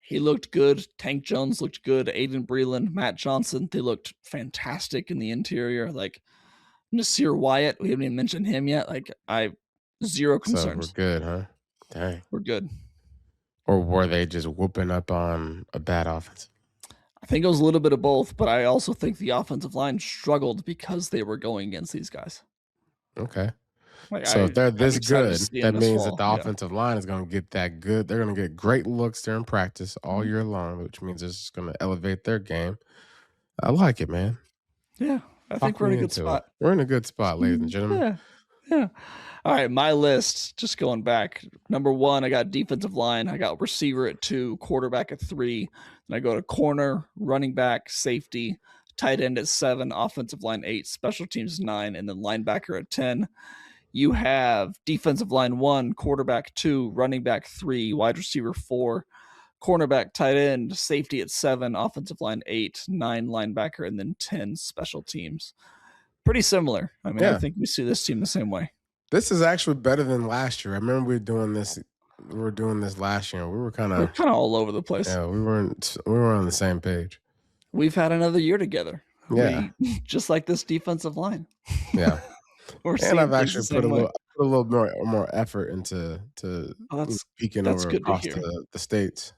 Speaker 1: He looked good. Tank Jones looked good. Aiden Breland, Matt Johnson, they looked fantastic in the interior. Like Nasir Wyatt, we haven't even mentioned him yet. Like zero concerns.
Speaker 2: So we're good, huh? Dang,
Speaker 1: we're good.
Speaker 2: Or were they just whooping up on a bad offense?
Speaker 1: I think it was a little bit of both, but I also think the offensive line struggled because they were going against these guys.
Speaker 2: Okay. So if they're this good, that means that the offensive line is going to get that good. They're going to get great looks during practice all year long, which means it's just going to elevate their game. I like it, man.
Speaker 1: Yeah, I think
Speaker 2: Talk
Speaker 1: we're in
Speaker 2: me
Speaker 1: a good
Speaker 2: into it.
Speaker 1: spot.
Speaker 2: We're in a good spot, ladies and gentlemen.
Speaker 1: Yeah, yeah. All right, my list, just going back. Number 1, I got defensive line. I got receiver at 2, quarterback at 3. Then I go to corner, running back, safety, tight end at 7, offensive line 8, special teams 9, and then linebacker at 10. You have defensive line 1, quarterback 2, running back 3, wide receiver 4, cornerback, tight end, safety at 7, offensive line 8, 9 linebacker, and then 10 special teams. Pretty similar. I mean, I
Speaker 2: Yeah.
Speaker 1: think we see this team the same way.
Speaker 2: This is actually better than last year. I remember we were doing this last year. We were
Speaker 1: We're kind of all over the place.
Speaker 2: yeah, we were on the same page.
Speaker 1: We've had another year together.
Speaker 2: Yeah.
Speaker 1: We just like this defensive line.
Speaker 2: Yeah.
Speaker 1: We're
Speaker 2: And
Speaker 1: seeing
Speaker 2: I've
Speaker 1: things the
Speaker 2: actually
Speaker 1: same way.
Speaker 2: put a little more effort into
Speaker 1: Oh,
Speaker 2: peeking
Speaker 1: that's
Speaker 2: over
Speaker 1: good to
Speaker 2: across
Speaker 1: hear.
Speaker 2: the states.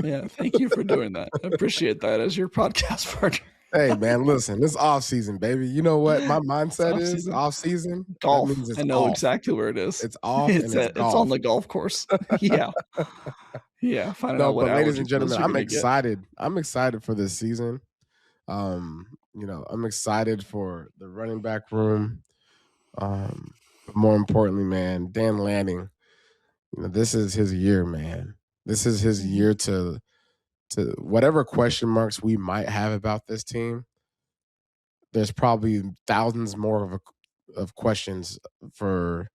Speaker 1: Yeah, thank you for doing that. I appreciate that as your podcast partner.
Speaker 2: Hey man, listen, it's off season, baby. You know what my
Speaker 1: It's
Speaker 2: mindset
Speaker 1: off
Speaker 2: is?
Speaker 1: season.
Speaker 2: Off season, that
Speaker 1: Golf.
Speaker 2: means
Speaker 1: I
Speaker 2: it's
Speaker 1: know
Speaker 2: off.
Speaker 1: exactly where it is.
Speaker 2: It's off and it's
Speaker 1: It's on
Speaker 2: golf.
Speaker 1: the golf course. Yeah. Yeah. Finding
Speaker 2: No,
Speaker 1: out what
Speaker 2: but ladies
Speaker 1: allergy
Speaker 2: and
Speaker 1: pills
Speaker 2: gentlemen,
Speaker 1: you're
Speaker 2: I'm
Speaker 1: gonna get.
Speaker 2: excited. I'm excited for this season. I'm excited for the running back room. But more importantly, man, Dan Lanning, this is his year, man. This is his
Speaker 1: Mhm.
Speaker 2: year to whatever question marks we might have about this team. There's probably thousands more of questions for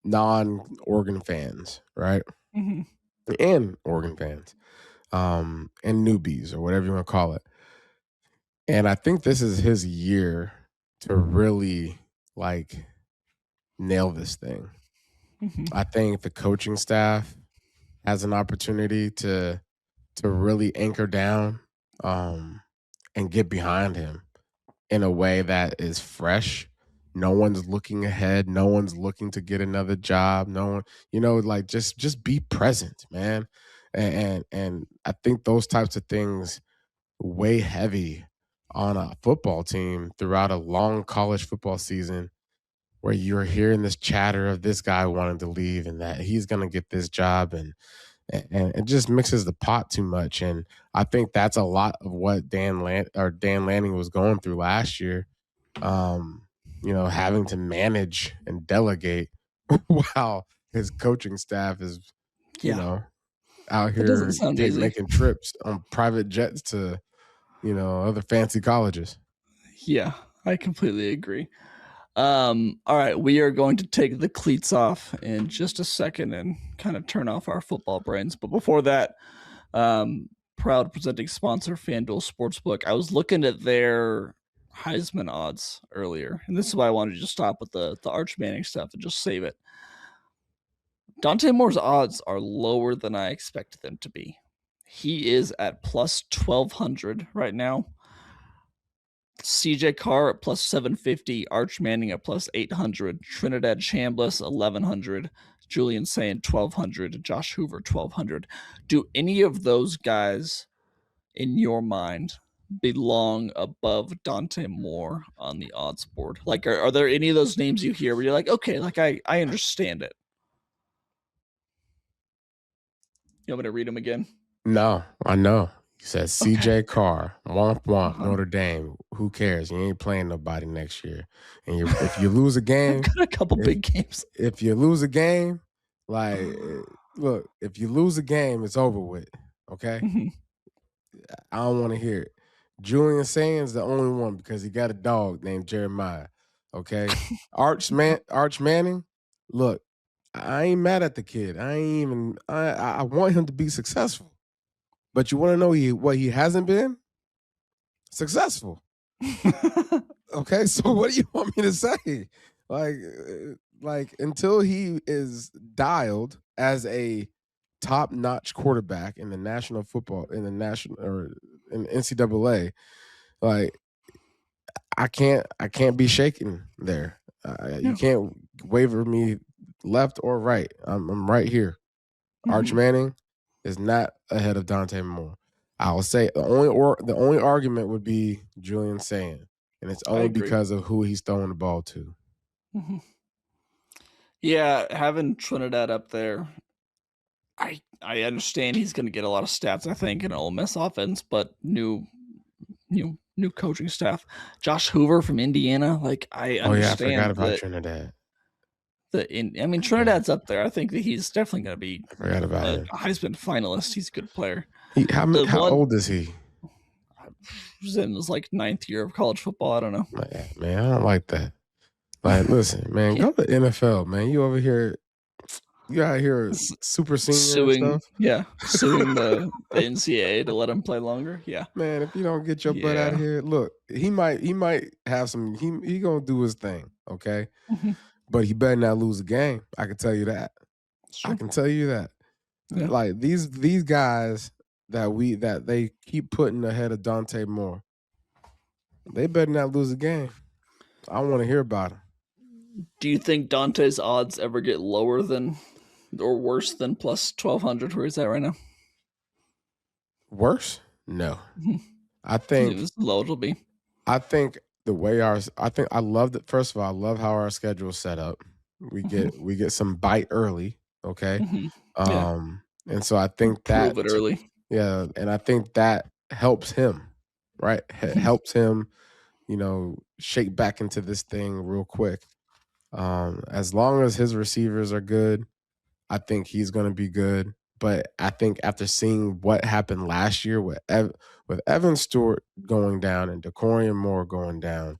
Speaker 2: non-Oregon fans, right?
Speaker 1: Mhm.
Speaker 2: And Oregon fans, and newbies or whatever you want to call it. And I think this is his year to really like nail this thing.
Speaker 1: Mhm.
Speaker 2: I think the coaching staff has an opportunity to really anchor down and get behind him in a way that is fresh. No one's looking ahead. No one's looking to get another job. No one, like just be present, man. And I think those types of things weigh heavy on a football team throughout a long college football season where you're hearing this chatter of this guy wanting to leave and that he's going to get this job and it just mixes the pot too much. And I think that's a lot of what Dan Lanning was going through last year. Having to manage and delegate while his coaching staff is, you
Speaker 1: Yeah.
Speaker 2: know, out
Speaker 1: That doesn't
Speaker 2: here
Speaker 1: sound easy.
Speaker 2: making trips on private jets to, other fancy colleges.
Speaker 1: Yeah, I completely agree. All right, we are going to take the cleats off in just a second and kind of turn off our football brains. But before that, proud presenting sponsor FanDuel Sportsbook. I was looking at their Heisman odds earlier, and this is why I wanted to just stop with the Arch Manning stuff and just save it. Dante Moore's odds are lower than I expected them to be. He is at plus 1,200 right now. CJ Carr at plus 750, Arch Manning at plus 800, Trinidad Chambliss 1100, Julian Sayin 1200, Josh Hoover 1200. Do any of those guys in your mind belong above Dante Moore on the odds board? Like, are there any of those names you hear where you're like, okay, like I understand it? You want me to read them again?
Speaker 2: No, I know. He says
Speaker 1: Okay.
Speaker 2: CJ Carr, womp womp,
Speaker 1: Uh-huh.
Speaker 2: Notre Dame. Who cares? You ain't playing nobody next year. And if you lose a
Speaker 1: I've
Speaker 2: game,
Speaker 1: got a couple
Speaker 2: if
Speaker 1: big games.
Speaker 2: if you lose a game, like look, if you lose a game, it's over with. Okay?
Speaker 1: Mhm.
Speaker 2: I don't want to hear it. Julian Sands the only one because he got a dog named Jeremiah. Okay. Arch Manning, look, I ain't mad at the kid. I ain't even I want him to be successful. But you want to know what he hasn't been? Successful. Okay, so what do you want me to say? Like until he is dialed as a top-notch quarterback in the national football in the national or in NCAA, like I can't be shaken there. You
Speaker 1: Yeah.
Speaker 2: can't waver me left or right. I'm right here. Arch
Speaker 1: Mhm.
Speaker 2: Manning is not ahead of Dante Moore. I will say the only argument would be Julian Sand, and it's
Speaker 1: I
Speaker 2: only
Speaker 1: agree.
Speaker 2: because of who he's throwing the ball to.
Speaker 1: Mhm. Yeah, having Trinidad up there, I understand he's going to get a lot of stats. I think in Ole Miss offense, but new new coaching staff. Josh Hoover from Indiana. Like I
Speaker 2: Oh yeah, I forgot
Speaker 1: understand
Speaker 2: about
Speaker 1: that
Speaker 2: Trinidad.
Speaker 1: Trinidad's up there. I think that he's definitely going to be
Speaker 2: I forgot about
Speaker 1: a
Speaker 2: him.
Speaker 1: Heisman finalist. He's a good player. The
Speaker 2: How
Speaker 1: one
Speaker 2: old is he?
Speaker 1: who's in his like 9th year of college football. I don't know.
Speaker 2: Man, I don't like that. Like, listen, man, go to NFL, man. You over here, you out here super senior and
Speaker 1: Suing,
Speaker 2: stuff.
Speaker 1: yeah, suing the NCAA to let him play longer. Yeah,
Speaker 2: Man, if you don't get your butt out of
Speaker 1: yeah.
Speaker 2: here, look, he might have some. He gonna do his thing, okay?
Speaker 1: Mm-hmm.
Speaker 2: But he better not lose a game. I can tell you that. I
Speaker 1: Sure.
Speaker 2: can tell you that.
Speaker 1: Yeah.
Speaker 2: Like these guys that they keep putting ahead of Dante Moore, they better not lose a game. I want to hear about him.
Speaker 1: Do you think Dante's odds ever get lower than or worse than plus 1200? Where is that right now?
Speaker 2: Worse? No.
Speaker 1: Mm-hmm.
Speaker 2: I
Speaker 1: You think
Speaker 2: think
Speaker 1: this is low it'll be?
Speaker 2: I think the way I think I love that. First of all, I love how our schedule is set up.
Speaker 1: Mm-hmm.
Speaker 2: We get some bite early, okay?
Speaker 1: Mm-hmm. Yeah,
Speaker 2: And so I think
Speaker 1: prove it early.
Speaker 2: yeah, and I think that helps him, right?
Speaker 1: Mm-hmm.
Speaker 2: Helps him, shake back into this thing real quick. As long as his receivers are good, I think he's going to be good. But I think after seeing what happened last year with Evan Stewart going down and Decorian Moore going down,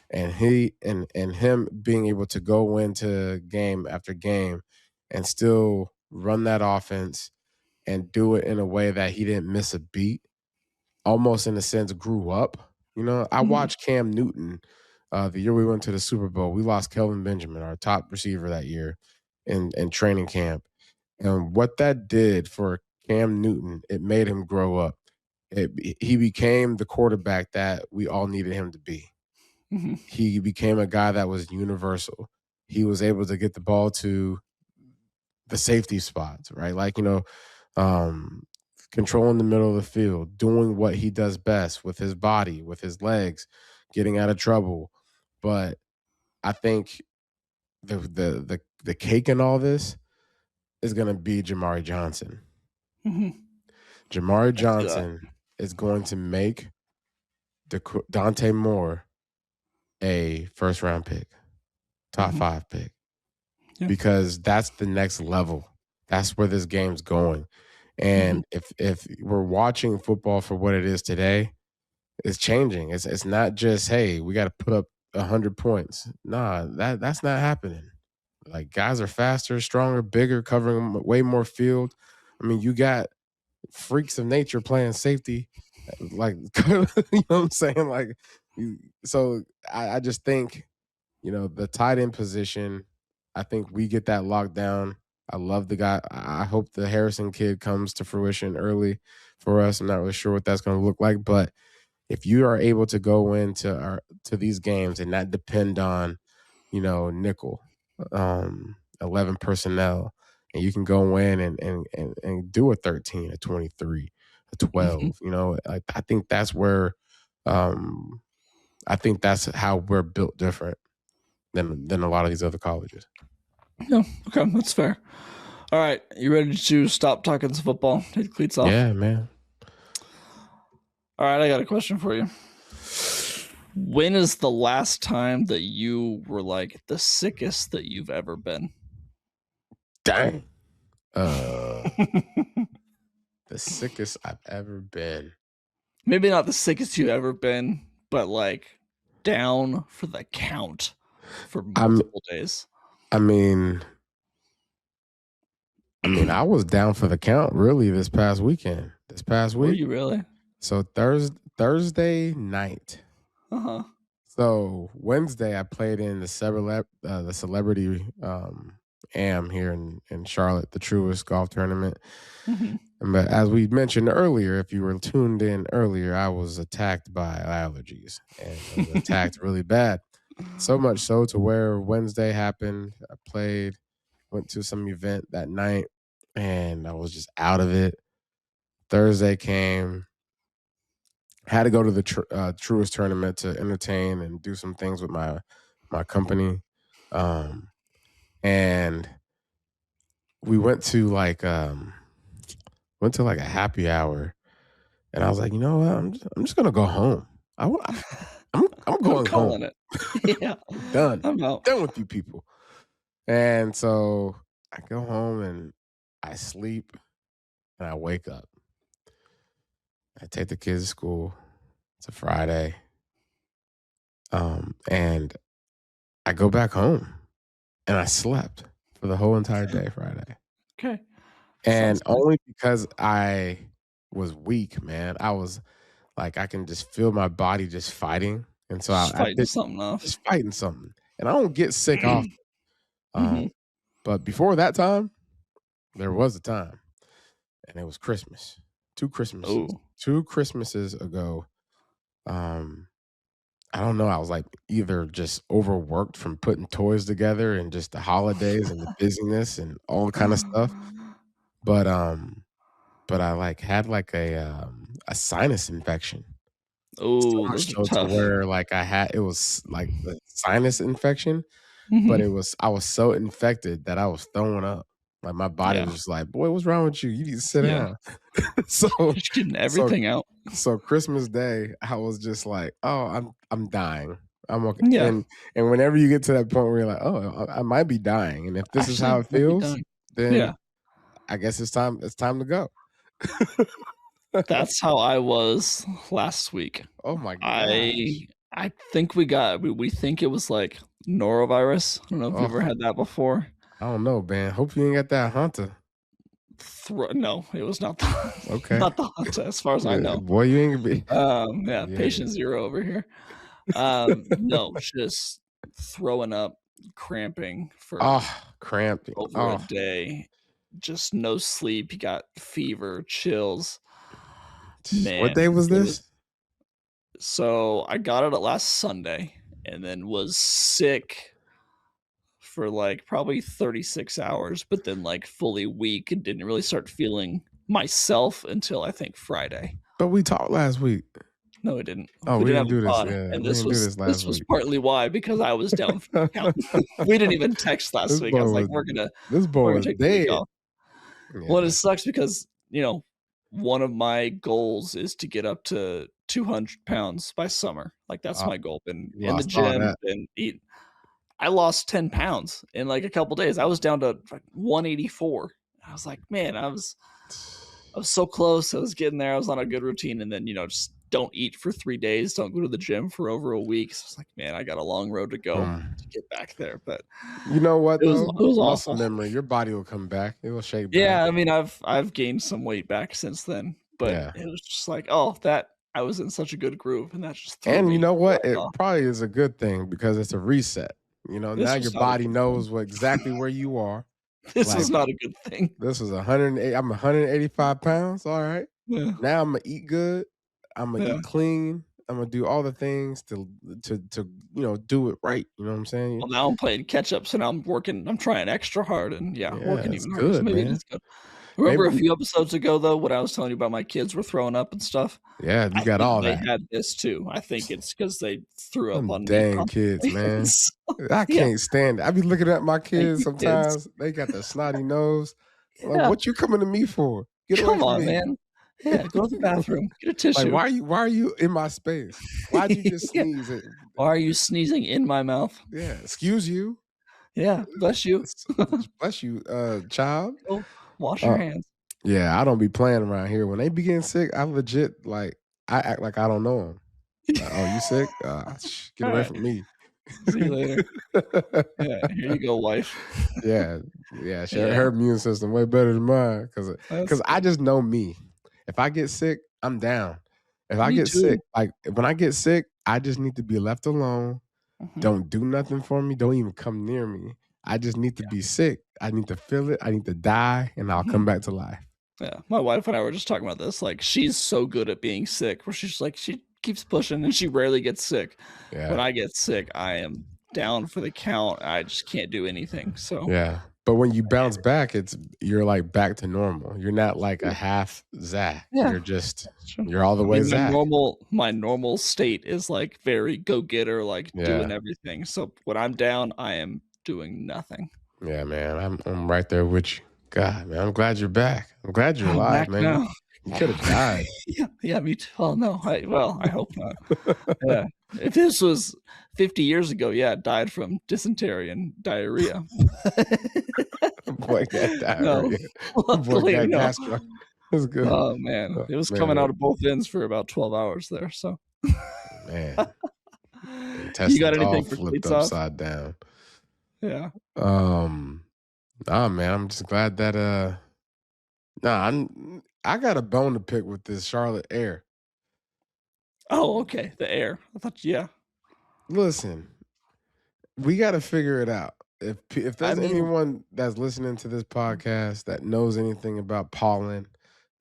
Speaker 2: and him being able to go into game after game and still run that offense and do it in a way that he didn't miss a beat, almost in a sense grew up. I
Speaker 1: Mm-hmm.
Speaker 2: watched Cam Newton the year we went to the Super Bowl. We lost Kelvin Benjamin, our top receiver that year in training camp. And what that did for Cam Newton, it made him grow up. He became the quarterback that we all needed him to be.
Speaker 1: Mm-hmm.
Speaker 2: He became a guy that was universal. He was able to get the ball to the safety spots, right? Like, um, controlling the middle of the field, doing what he does best with his body, with his legs, getting out of trouble. But I think the cake in all this is going to be Jamari Johnson.
Speaker 1: Mm-hmm.
Speaker 2: Jamari
Speaker 1: I see that.
Speaker 2: Johnson is going to make Dante Moore a first round pick, top
Speaker 1: Mm-hmm.
Speaker 2: 5 pick,
Speaker 1: Yeah.
Speaker 2: because that's the next level. That's where this game's going.
Speaker 1: Mm-hmm.
Speaker 2: And if we're watching football for what it is today, it's changing. It's not just, hey, we got to put up 100 points. Nah, that's not happening. Like, guys are faster, stronger, bigger, covering way more field. I mean, you got freaks of nature playing safety, like you know what I'm saying? Like, so I just think, the tight end position, I think we get that locked down. I love the guy. I hope the Harrison kid comes to fruition early for us. I'm not really sure what that's going to look like, but if you are able to go to these games and not depend on, nickel, 11 personnel, and you can go in and do a 13, a 23, a
Speaker 1: Mm-hmm.
Speaker 2: 12, I think that's where, um, I think that's how we're built different than a lot of these other colleges.
Speaker 1: Yeah. Okay, that's fair. All right, you ready to stop talking some football? Take the cleats off.
Speaker 2: Yeah, man.
Speaker 1: All right, I got a question for you. When is the last time that you were like the sickest that you've ever been?
Speaker 2: Dang. The sickest I've ever been.
Speaker 1: Maybe not the sickest you've ever been, but like down for the count for
Speaker 2: I'm.
Speaker 1: multiple days.
Speaker 2: I mean. I was down for the count really this past weekend. This past
Speaker 1: Were
Speaker 2: week.
Speaker 1: you really?
Speaker 2: So Thursday night.
Speaker 1: Uh-huh.
Speaker 2: So Wednesday I played in the celebrity AM here in Charlotte, the Truist golf tournament.
Speaker 1: Mm-hmm.
Speaker 2: But as we mentioned earlier, if you were tuned in earlier, I was attacked by allergies, and I was attacked really bad. So much so to where Wednesday happened. I played, went to some event that night, and I was just out of it. Thursday came, had to go to the Truist tournament to entertain and do some things with my company, and we went to like a happy hour, and I was like, you know what, I'm just gonna go home. I'm
Speaker 1: I'm
Speaker 2: going
Speaker 1: calling
Speaker 2: home.
Speaker 1: it. Yeah,
Speaker 2: I'm done.
Speaker 1: I'm out.
Speaker 2: Done with you people. And so I go home and I sleep and I wake up. I take the kids to school. It's a Friday. And I go back home and I slept for the whole entire day Friday.
Speaker 1: Okay,
Speaker 2: And
Speaker 1: sounds nice.
Speaker 2: only because I was weak, man. I was like, I can just feel my body just fighting. And so
Speaker 1: Just
Speaker 2: I
Speaker 1: fighting
Speaker 2: did
Speaker 1: something off.
Speaker 2: just fighting something. And I don't get sick often. Um,
Speaker 1: Mhm.
Speaker 2: but before that time, there was a time, and it was Christmas. Two Christmases.
Speaker 1: Oh.
Speaker 2: 2 Christmases ago, um, I don't know, I was, like, either just overworked from putting toys together and just the holidays and the busyness and all kind of stuff, but, um but I, like, had, like, a sinus infection. So
Speaker 1: Oh,
Speaker 2: much
Speaker 1: those are
Speaker 2: so to
Speaker 1: tough.
Speaker 2: where, like, it was, like, a sinus infection, but
Speaker 1: Mhm.
Speaker 2: I was so infected that I was throwing up. Like, my body was
Speaker 1: Yeah,
Speaker 2: just like, "Boy, what's wrong with you? You need to sit
Speaker 1: yeah.
Speaker 2: down." So
Speaker 1: Just getting
Speaker 2: so
Speaker 1: everything out.
Speaker 2: so Christmas Day, I was just like, "Oh, I'm dying. I'm okay."
Speaker 1: Yeah,
Speaker 2: And whenever you get to that point where you're like, "Oh, I might be dying," and if this is how
Speaker 1: actually
Speaker 2: it
Speaker 1: might be
Speaker 2: feels,
Speaker 1: done.
Speaker 2: then
Speaker 1: Yeah,
Speaker 2: I guess it's time to go.
Speaker 1: that's how I was last week.
Speaker 2: Oh my gosh.
Speaker 1: I think we think it was, like, norovirus. I don't know if you've
Speaker 2: Oh,
Speaker 1: ever had that before.
Speaker 2: I don't know, man. Hope you ain't got that hunter.
Speaker 1: No, it was not the
Speaker 2: Okay.
Speaker 1: not the Hunter as far as I
Speaker 2: Yeah,
Speaker 1: know.
Speaker 2: boy, you ain't gonna be
Speaker 1: Yeah,
Speaker 2: yeah.
Speaker 1: patient 0 over here. No, just throwing up, cramping for
Speaker 2: Oh, cramping.
Speaker 1: over a
Speaker 2: Oh,
Speaker 1: day, just no sleep, you got fever, chills.
Speaker 2: what
Speaker 1: Man,
Speaker 2: day was
Speaker 1: it was
Speaker 2: this?
Speaker 1: so I got it last Sunday and then was sick for, like, probably 36 hours, but then, like, fully weak and didn't really start feeling myself until I think Friday.
Speaker 2: But we talked last week.
Speaker 1: No, it didn't.
Speaker 2: Oh,
Speaker 1: We
Speaker 2: we
Speaker 1: didn't
Speaker 2: didn't
Speaker 1: have
Speaker 2: do
Speaker 1: a
Speaker 2: this.
Speaker 1: pod,
Speaker 2: Yeah,
Speaker 1: and
Speaker 2: we didn't do this
Speaker 1: this
Speaker 2: last
Speaker 1: was
Speaker 2: week.
Speaker 1: partly why, because I was down for the count. We didn't even text last
Speaker 2: This
Speaker 1: week. I
Speaker 2: boy
Speaker 1: was like,
Speaker 2: was this
Speaker 1: we're
Speaker 2: boy
Speaker 1: gonna
Speaker 2: was
Speaker 1: take the week
Speaker 2: dead.
Speaker 1: off." Well, and it
Speaker 2: Yeah.
Speaker 1: sucks because, one of my goals is to get up to 200 pounds by summer. Like, that's
Speaker 2: Uh,
Speaker 1: my goal. Been
Speaker 2: you
Speaker 1: in the
Speaker 2: lost all
Speaker 1: gym,
Speaker 2: that.
Speaker 1: and eat. I lost 10 pounds in, like, a couple days. I was down to, like, 184. I was like, "Man, I was so close. I was getting there. I was on a good routine, and then, just don't eat for 3 days, don't go to the gym for over a week." So it's like, "Man, I got a long road to go to
Speaker 2: Hmm.
Speaker 1: get back there," but
Speaker 2: You know what
Speaker 1: it
Speaker 2: though?
Speaker 1: was
Speaker 2: Muscle
Speaker 1: awful.
Speaker 2: memory. Your body will come back. It will shake back.
Speaker 1: Yeah, I mean, I've gained some weight back since then, but
Speaker 2: Yeah.
Speaker 1: it was just like, "Oh, that I was in such a good groove, and that just threw
Speaker 2: And you
Speaker 1: me
Speaker 2: know what?
Speaker 1: right
Speaker 2: It
Speaker 1: off."
Speaker 2: probably is a good thing because it's a reset. Now
Speaker 1: This
Speaker 2: your
Speaker 1: was not a
Speaker 2: body
Speaker 1: good thing.
Speaker 2: knows exactly where you are.
Speaker 1: This
Speaker 2: Like
Speaker 1: was not a good thing.
Speaker 2: this was 108. I'm 185 pounds. All right.
Speaker 1: Yeah,
Speaker 2: Now I'm gonna eat good. I'm gonna
Speaker 1: yeah.
Speaker 2: eat clean. I'm gonna do all the things to do it right. You know what I'm saying?
Speaker 1: Well, now I'm playing catch up, so now I'm trying extra hard and, yeah,
Speaker 2: Yeah,
Speaker 1: working
Speaker 2: it's
Speaker 1: even harder, so
Speaker 2: good,
Speaker 1: maybe it
Speaker 2: man.
Speaker 1: is good. Remember a
Speaker 2: Maybe
Speaker 1: few episodes ago, though, when I was telling you about my kids were throwing up and stuff?
Speaker 2: yeah, you
Speaker 1: I
Speaker 2: got
Speaker 1: think
Speaker 2: all
Speaker 1: they
Speaker 2: that.
Speaker 1: had this too. I think it's because they threw up
Speaker 2: Them
Speaker 1: on me
Speaker 2: dang kids,
Speaker 1: constantly.
Speaker 2: man.
Speaker 1: So,
Speaker 2: I
Speaker 1: yeah,
Speaker 2: can't stand it. I be looking at my
Speaker 1: thank
Speaker 2: kids
Speaker 1: you, kids.
Speaker 2: sometimes. They got the snotty nose. Like,
Speaker 1: Yeah,
Speaker 2: what you coming to me for? Get away
Speaker 1: come
Speaker 2: from
Speaker 1: on,
Speaker 2: me.
Speaker 1: man. Yeah, go to the bathroom, get a
Speaker 2: Like,
Speaker 1: tissue.
Speaker 2: why are you in my space? Why'd you just
Speaker 1: Yeah.
Speaker 2: sneeze it?
Speaker 1: Why are you sneezing in my mouth?
Speaker 2: Yeah, excuse you.
Speaker 1: Yeah, bless you.
Speaker 2: S- Bless you, child.
Speaker 1: Go wash your
Speaker 2: Uh,
Speaker 1: hands.
Speaker 2: yeah, I don't be playing around here. When they be getting sick, I legit I act like I don't know them. Like, oh, you sick? Get away
Speaker 1: Alright,
Speaker 2: from me.
Speaker 1: see you later. Yeah, here you go, wife.
Speaker 2: Yeah, yeah,
Speaker 1: Yeah,
Speaker 2: her immune system way better than mine because
Speaker 1: that's
Speaker 2: I
Speaker 1: good.
Speaker 2: just know me. If I get sick, I'm down. If I
Speaker 1: Me
Speaker 2: get sick,
Speaker 1: too.
Speaker 2: like when I get sick, I just need to be left alone.
Speaker 1: Mhm.
Speaker 2: Don't do nothing for me. Don't even come near me. I just need to be sick. I need to feel it. I need to die, and I'll come
Speaker 1: Mhm.
Speaker 2: back to life.
Speaker 1: Yeah, my wife and I were just talking about this, like, she's so good at being sick, where she's like she keeps pushing and she rarely gets sick. When
Speaker 2: Yeah,
Speaker 1: I get sick, I am down for the count, I just can't do anything, so
Speaker 2: yeah. But when you bounce back, you're like back to normal. You're not like a
Speaker 1: yeah,
Speaker 2: half Zach.
Speaker 1: yeah, that's true.
Speaker 2: You're all the
Speaker 1: I
Speaker 2: way
Speaker 1: mean,
Speaker 2: Zach.
Speaker 1: my normal state is, like, very go-getter, like, doing
Speaker 2: Yeah.
Speaker 1: everything, so when I'm down, I am doing nothing.
Speaker 2: Yeah, man. I'm right there with you. God, man, I'm glad you're back. I'm glad you're
Speaker 1: I'm
Speaker 2: alive,
Speaker 1: back
Speaker 2: man.
Speaker 1: now.
Speaker 2: You could have died.
Speaker 1: Yeah, me too. Oh no, I hope not. Yeah, if this was 50 years ago, yeah, died from dysentery and diarrhea.
Speaker 2: Boy got
Speaker 1: No,
Speaker 2: diarrhea. Boy
Speaker 1: luckily
Speaker 2: got
Speaker 1: no.
Speaker 2: gastro. That's good.
Speaker 1: Oh man, it was coming
Speaker 2: Man,
Speaker 1: out of both ends for about 12 hours there. So,
Speaker 2: man,
Speaker 1: you got
Speaker 2: intestines all
Speaker 1: anything for
Speaker 2: flipped
Speaker 1: cleats off?
Speaker 2: upside down.
Speaker 1: Yeah.
Speaker 2: Nah, man, I'm just glad that I got a bone to pick with this Charlotte Air.
Speaker 1: Oh, okay. The air. I thought, yeah.
Speaker 2: Listen, we got to figure it out. If
Speaker 1: I
Speaker 2: there's
Speaker 1: mean,
Speaker 2: anyone that's listening to this podcast that knows anything about pollen,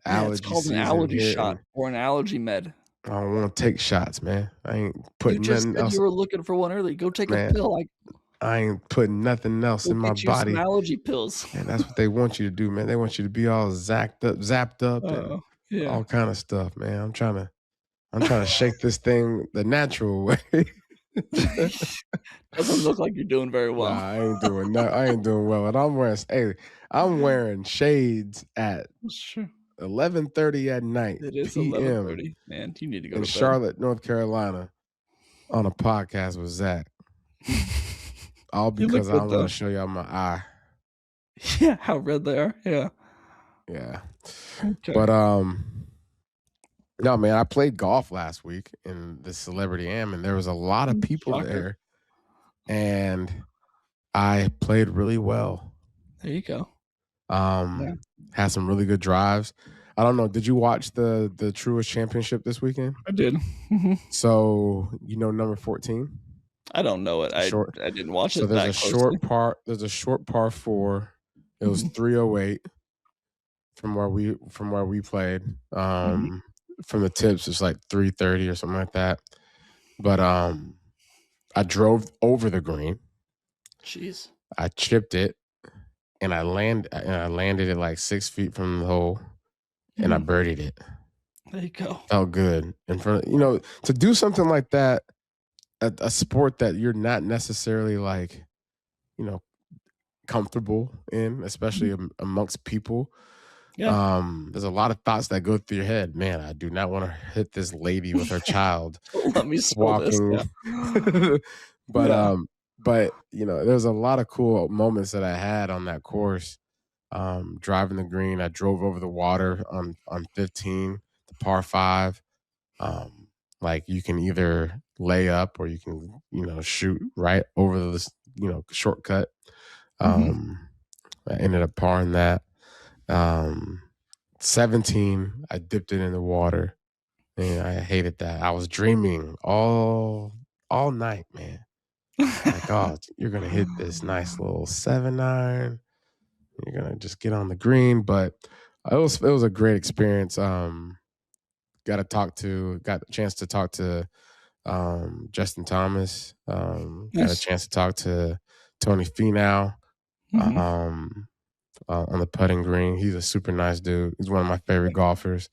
Speaker 1: yeah, it's
Speaker 2: allergy
Speaker 1: called an
Speaker 2: season
Speaker 1: allergy
Speaker 2: here,
Speaker 1: shot
Speaker 2: and
Speaker 1: or an allergy med.
Speaker 2: I don't want to take shots, man. I ain't
Speaker 1: You
Speaker 2: putting
Speaker 1: just
Speaker 2: nothing
Speaker 1: said
Speaker 2: else,
Speaker 1: you were looking for one early. Go take a
Speaker 2: man.
Speaker 1: pill.
Speaker 2: I ain't putting nothing else
Speaker 1: Go
Speaker 2: in my
Speaker 1: get you some
Speaker 2: body.
Speaker 1: allergy pills.
Speaker 2: And that's what they want you to do, man. They want you to be all zapped up, and
Speaker 1: Yeah.
Speaker 2: all kind of stuff, man. I'm trying to shake this thing the natural way.
Speaker 1: Doesn't look like you're doing very well.
Speaker 2: Nah, I ain't doing well. And I'm wearing shades at
Speaker 1: That's true.
Speaker 2: 11:30 at night,
Speaker 1: It is
Speaker 2: PM
Speaker 1: 11:30. Man, you need to go
Speaker 2: in
Speaker 1: to bed.
Speaker 2: Charlotte, North Carolina, on a podcast with Zach. All
Speaker 1: You look
Speaker 2: because I
Speaker 1: good,
Speaker 2: want
Speaker 1: though.
Speaker 2: to show y'all my eye.
Speaker 1: Yeah, how red they are. Yeah.
Speaker 2: Yeah.
Speaker 1: Okay.
Speaker 2: But no, man, I played golf last week in the Celebrity Am, and there was a lot of people
Speaker 1: Shocker.
Speaker 2: there, and I played really well.
Speaker 1: There you go.
Speaker 2: Had some really good drives. I don't know. Did you watch the Truist Championship this weekend?
Speaker 1: I did.
Speaker 2: So number 14.
Speaker 1: I don't know it. I didn't watch
Speaker 2: So
Speaker 1: it
Speaker 2: there's
Speaker 1: that
Speaker 2: a
Speaker 1: closely.
Speaker 2: There's a short par 4. It was 308 from where we played. From the tips, it's like 330 or something like that. But I drove over the green.
Speaker 1: Jeez.
Speaker 2: I chipped it, and I landed it like 6 feet from the hole, and I birdied it.
Speaker 1: There you go.
Speaker 2: Felt good. And to do something like that, a sport that you're not necessarily like, comfortable in, especially amongst people.
Speaker 1: Yeah.
Speaker 2: There's a lot of thoughts that go through your head. Man, I do not want to hit this lady with her child.
Speaker 1: Let me spill this.
Speaker 2: Yeah. But there's a lot of cool moments that I had on that course. Driving the green, I drove over the water on 15, the par 5. Like you can either lay up or you can shoot right over this shortcut. I ended up parring that. 17, I dipped it in the water, and I hated that. I was dreaming all night, man. Like, oh, you're gonna hit this nice little 7-iron. You're gonna just get on the green, but it was a great experience. Got a chance to talk to Justin Thomas. Got a chance to talk to Tony Finau on the putting green. He's a super nice dude. He's one of my favorite golfers.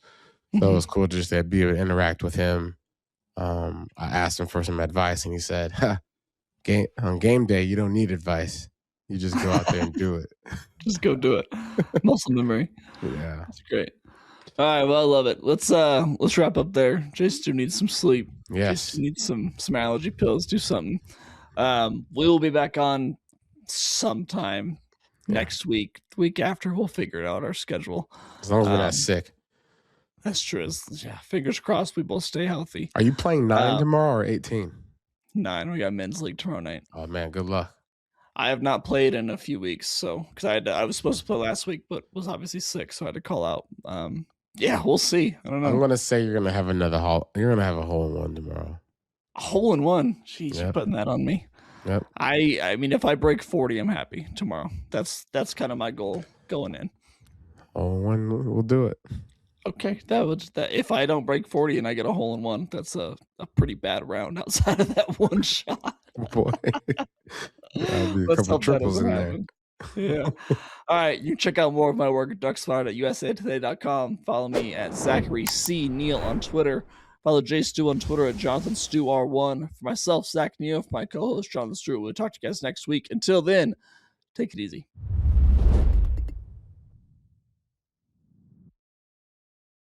Speaker 2: So it was cool to just be able to interact with him. I asked him for some advice, and he said, on game day, you don't need advice. You just go out there and do it.
Speaker 1: Just go do it. Muscle memory.
Speaker 2: Yeah.
Speaker 1: That's great. All right, well, I love it. Let's wrap up there. Jason needs some sleep.
Speaker 2: Yes.
Speaker 1: Jason needs some allergy pills. Do something. We will be back on sometime next week. The week after, we'll figure it out, our schedule.
Speaker 2: As long as we're not sick.
Speaker 1: That's true. Yeah, fingers crossed we both stay healthy.
Speaker 2: Are you playing 9 tomorrow or 18?
Speaker 1: 9. We got men's league tomorrow night.
Speaker 2: Oh man, good luck.
Speaker 1: I have not played in a few weeks, so because I was supposed to play last week, but was obviously sick, so I had to call out. Yeah, we'll see. I don't know.
Speaker 2: I'm gonna say you're gonna have another hole. You're gonna have a hole in one tomorrow.
Speaker 1: A hole in one. Jeez, you're putting that on me.
Speaker 2: Yep.
Speaker 1: I mean, if I break 40, I'm happy tomorrow. That's kind of my goal going in.
Speaker 2: Hole in one, we'll do it.
Speaker 1: Okay, that. If I don't break 40 and I get a hole in one, that's a pretty bad round outside of that one shot.
Speaker 2: Boy, there'll be a couple triples in there.
Speaker 1: Yeah. All right. You can check out more of my work at DucksFire at usatoday.com. Follow me at Zachary C. Neel on Twitter. Follow Jay Stu on Twitter at Jonathan Stu R1. For myself, Zach Neel, for my co-host Jonathan Stewart. We'll talk to you guys next week. Until then, take it easy.